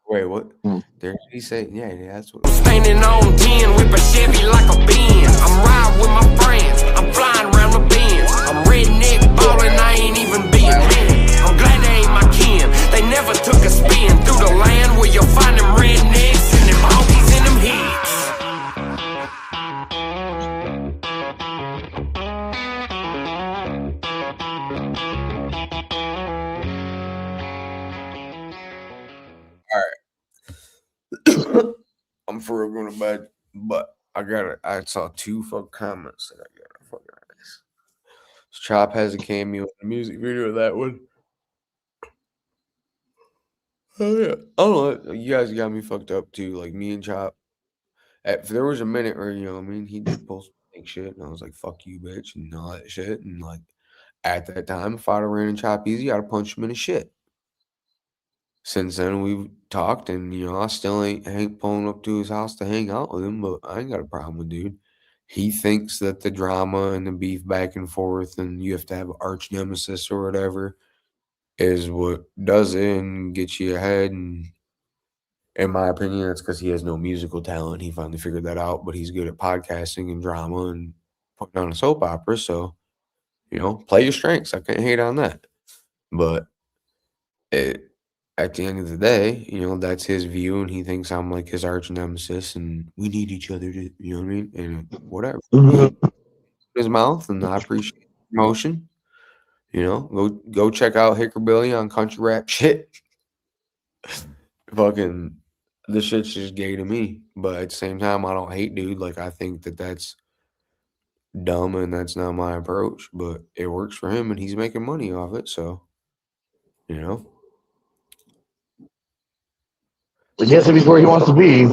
B: Wait, what? Did he say? Yeah, that's what.
C: Standing on 10 with a Chevy like a Benz. I'm riding with my friends. I'm flying around the bends. I'm redneck ballin', I ain't even being mean. I'm glad they ain't my kin. They never took a spin through the land where you'll find them rednecks and them honkies in them hicks.
B: I'm for real going to bed, but I saw two fuck comments that I got to fucking ask. Chop has a cameo in the music video of that one. Oh yeah. I don't know. You guys got me fucked up too. Like me and Chop. There was a minute where, he did post fake shit, and I was like, fuck you, bitch, and all that shit. And like at that time, if I'd have ran and Chop easy, I'd have punched him in the shit. Since then, we've talked, and I still ain't pulling up to his house to hang out with him, but I ain't got a problem with dude. He thinks that the drama and the beef back and forth, and you have to have an arch nemesis or whatever, is what does it and gets you ahead. And in my opinion, it's because he has no musical talent. He finally figured that out, but he's good at podcasting and drama and putting on a soap opera. So, play your strengths. I can't hate on that. But at the end of the day, that's his view, and he thinks I'm like his arch nemesis, and we need each other to, you know what I mean? And whatever. His mouth, and I appreciate the promotion. Go check out Hickerbilly on country rap shit. Fucking, the shit's just gay to me. But at the same time, I don't hate dude. Like, I think that that's dumb, and that's not my approach. But it works for him, and he's making money off it. So,
I: I guess if he's where he wants to be.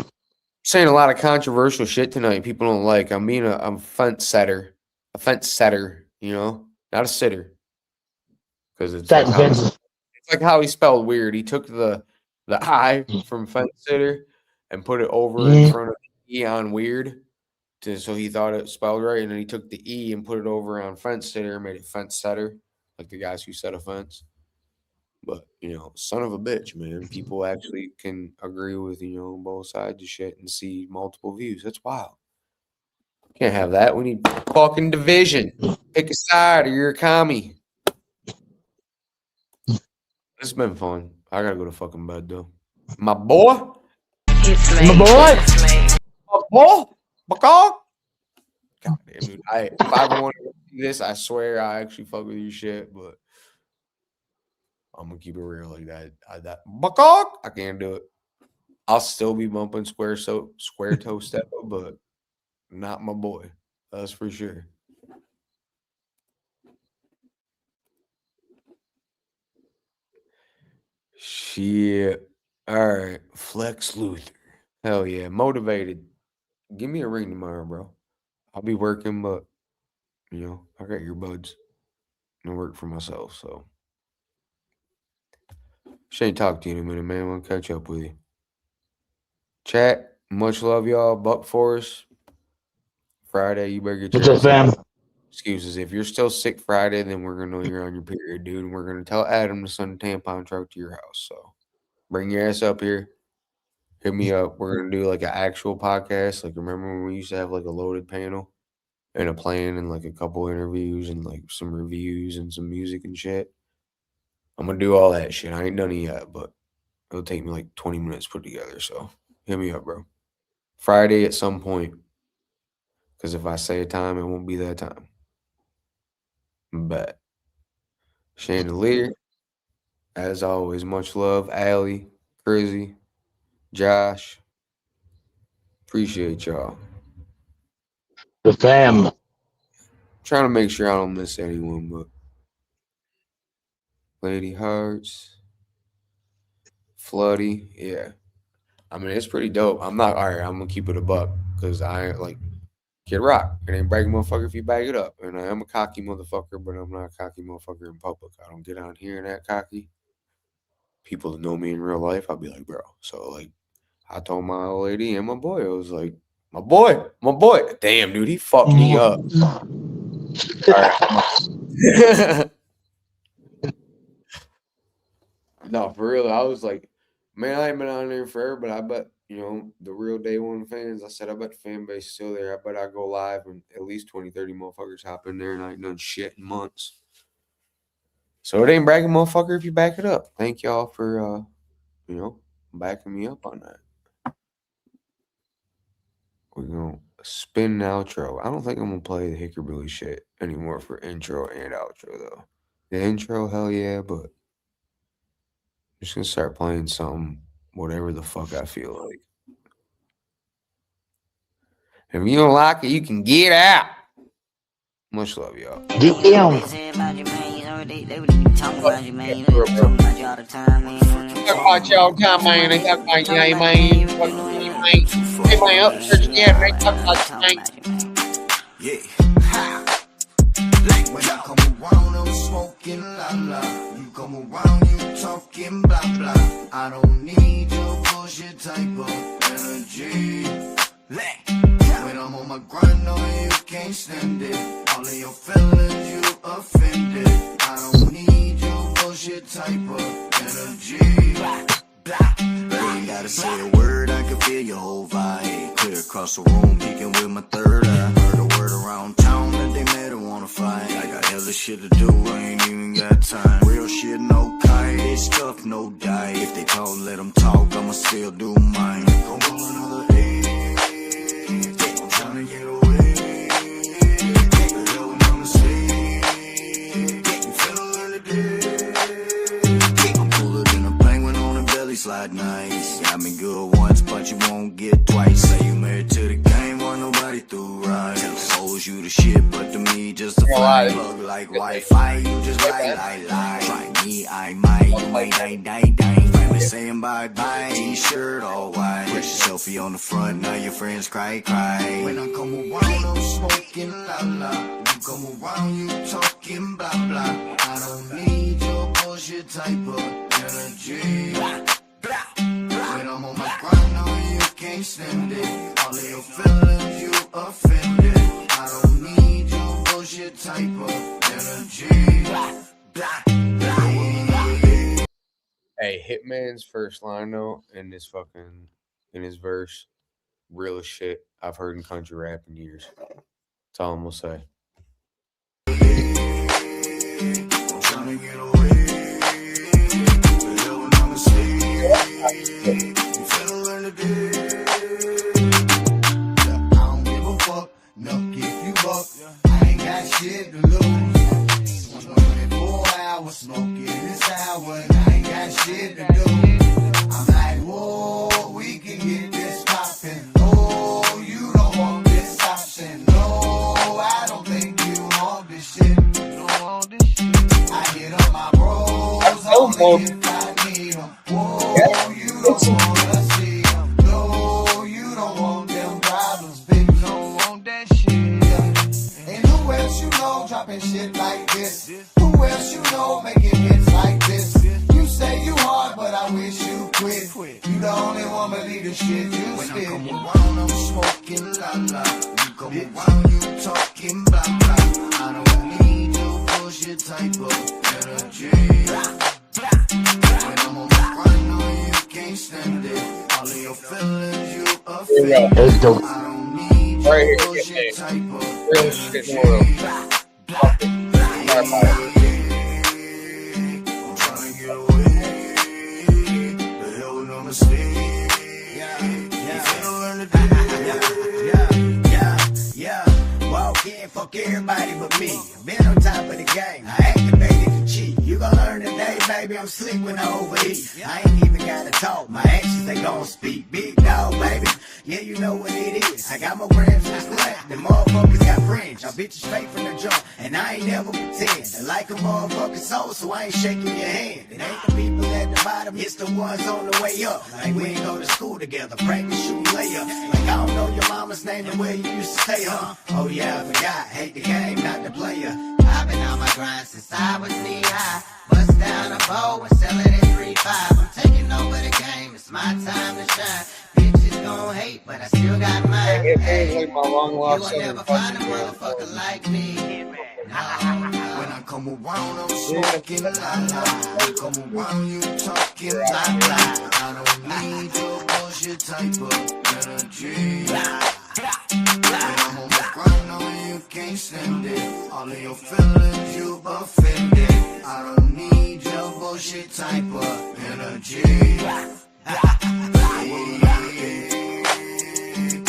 B: Saying a lot of controversial shit tonight. People don't like. I'm being a fence setter. A fence setter, not a sitter. Because it's like how he spelled weird. He took the I from fence sitter and put it over in front of the E on weird. So he thought it spelled right. And then he took the E and put it over on fence sitter and made it fence setter. Like the guys who set a fence. But, son of a bitch, man. People actually can agree with, both sides of shit and see multiple views. That's wild. Can't have that. We need fucking division. Pick a side or you're a commie. It's been fun. I gotta go to fucking bed, though. My boy?
H: It's me.
I: My boy?
B: My boy? My God? God damn, dude. If I ever want to do this, I swear I actually fuck with you shit, but I'm gonna keep it real like that. I can't do it. I'll still be bumping square toe step, but not my boy. That's for sure. Shit. All right. Flex Luthor. Hell yeah. Motivated. Give me a ring tomorrow, bro. I'll be working, but I got earbuds and I work for myself, so. Shane, talk to you in a minute, man. I want to catch up with you. Chat, much love, y'all. Buck Forest. Friday, you better get your
I: What's up, fam?
B: excuses. If you're still sick Friday, then we're gonna know you're on your period, dude. And we're gonna tell Adam to send a tampon truck to your house. So bring your ass up here. Hit me up. We're gonna do like an actual podcast. Like, remember when we used to have like a loaded panel and a plan and like a couple interviews and like some reviews and some music and shit? I'm gonna do all that shit. I ain't done it yet, but it'll take me like 20 minutes to put together. So hit me up, bro. Friday at some point. Because if I say a time, it won't be that time. But Chandelier, as always, much love. Allie, Crizzy, Josh. Appreciate y'all.
I: The fam.
B: Trying to make sure I don't miss anyone, but Lady Hearts, Floody, yeah. I mean, it's pretty dope. I'm not, all right, I'm going to keep it a buck because I ain't like Kid Rock. It ain't bragging motherfucker if you bag it up. And I am a cocky motherfucker, but I'm not a cocky motherfucker in public. I don't get on here and that cocky. People that know me in real life, I'll be like, bro. So, like, I told my old lady and my boy, I was like, my boy. Damn, dude, he fucked me up. All right. No, for real. I was like, man, I ain't been on there forever, but I bet, you know, the real day one fans, I said, I bet the fan base is still there. I bet I go live and at least 20, 30 motherfuckers hop in there and I ain't done shit in months. So it ain't bragging motherfucker if you back it up. Thank y'all for, you know, backing me up on that. We're going to spin the outro. I don't think I'm going to play the Hickerbilly shit anymore for intro and outro, though. The intro, hell yeah, but I'm just going to start playing something, whatever the fuck I feel like. If you don't like it, you can get out. Much love, y'all.
I: Get down.
B: Talk about y'all time, man. They talk about you, man. Hey, man, up church again. They talk about you, man.
G: Yeah.
E: When I come around, I'm smoking la la. You come around, you talking blah blah. I don't need your bullshit type of energy. When I'm on my grind, no, you can't stand it. All of your feelings, you offended. I don't need your bullshit type of energy.
G: You ain't gotta say a word, I can feel your whole vibe. Clear across the room, peeking with my third eye. Heard a word around town that they met and wanna fight. I got hella shit to do, I ain't even got time. Real shit, no kite, it's tough, no die. If they talk, let them talk, I'ma still do mine. Come on, another day. I'm trying to get away. Take the hell I'm gonna say. You finna learn today. I'm cooler than a penguin on a belly slide nice. Got me good once, but you won't get twice. Say you married to the game, want nobody through right. Tell the hoes you the shit, but to me just a fly. Plug like Wi-Fi, you just lie. Try me, I might, you ain't die. Family saying bye-bye, t-shirt all white. Press your selfie on the front, now your friends cry.
E: When I come around, I'm smoking la la. You come around, you talking blah blah. I don't need your bullshit type of energy. When I'm on my grind, no, you can't stand it. All of your feelings, you offended. I don't need your bullshit type of energy.
B: Hey, Hitman's first line though in his verse, real as shit I've heard in country rap in years. That's all I'm gonna say.
E: I'm trying to get away. The hell when I'm asleep. You finna learn today. I don't give a fuck, no if you buck. I ain't got shit to lose. 24 hours smoking this hour, and I ain't got shit to do. I'm like, whoa, we can get this poppin'. Oh, you don't want this option. No, I don't think you want this shit. I hit up my bros, only if I need them. Whoa, you don't wanna see them. No, you don't want them problems, baby. You don't want that shit. And who else you know dropping shit like this? Who else you know making hits like this? You say you hard, but I wish you quit. You the only one believe the shit you spit. When I come around, I'm smoking la la. You come around, you talking blah blah. I
I: It was dope.
B: Right here, real shit in the world.
G: Walk in, fuck everybody but me. Been on top of the game, I activated the cheat. You gon' learn today, baby, I'm slick when I overeat. I ain't even gotta talk, my actions, they gon' speak. Big dog, baby, yeah, you know what it is. I got more grams than slack, the motherfuckers got fringe. Y'all bitches straight from the jump, and I ain't never pretend. I like a motherfucking soul, so I ain't shaking your hand. It ain't the people at the bottom, it's the ones on the way up. Like we ain't go to school together, practice shooting layups. Like I don't know your mama's name and where you used to stay, huh? Oh yeah, I forgot, hate the game, not the player. I've been on my grind since I was knee high. Bust down a bowl and sell it at 3-5. I'm taking over the game, it's my time to shine. Bitches gon' hate, but I still got mine. Hey,
B: Like my long
G: you
B: lost
G: will
B: southern
G: never find a
B: country.
G: motherfucker like me. No, when I come around, I'm smoking la la. I come around, you talking la la. I don't need your bullshit type of energy. When I'm on the ground, no, you can't stand it. All of your feelings, you offended. I don't need your bullshit type of energy.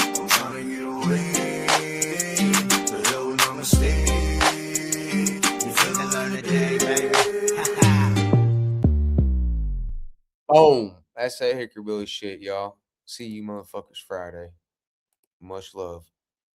G: I'm trying to get away. The hell with no mistake. You finna learn today, baby.
B: Boom. That's that Hickerbilly shit, y'all. See you motherfuckers Friday. Much love.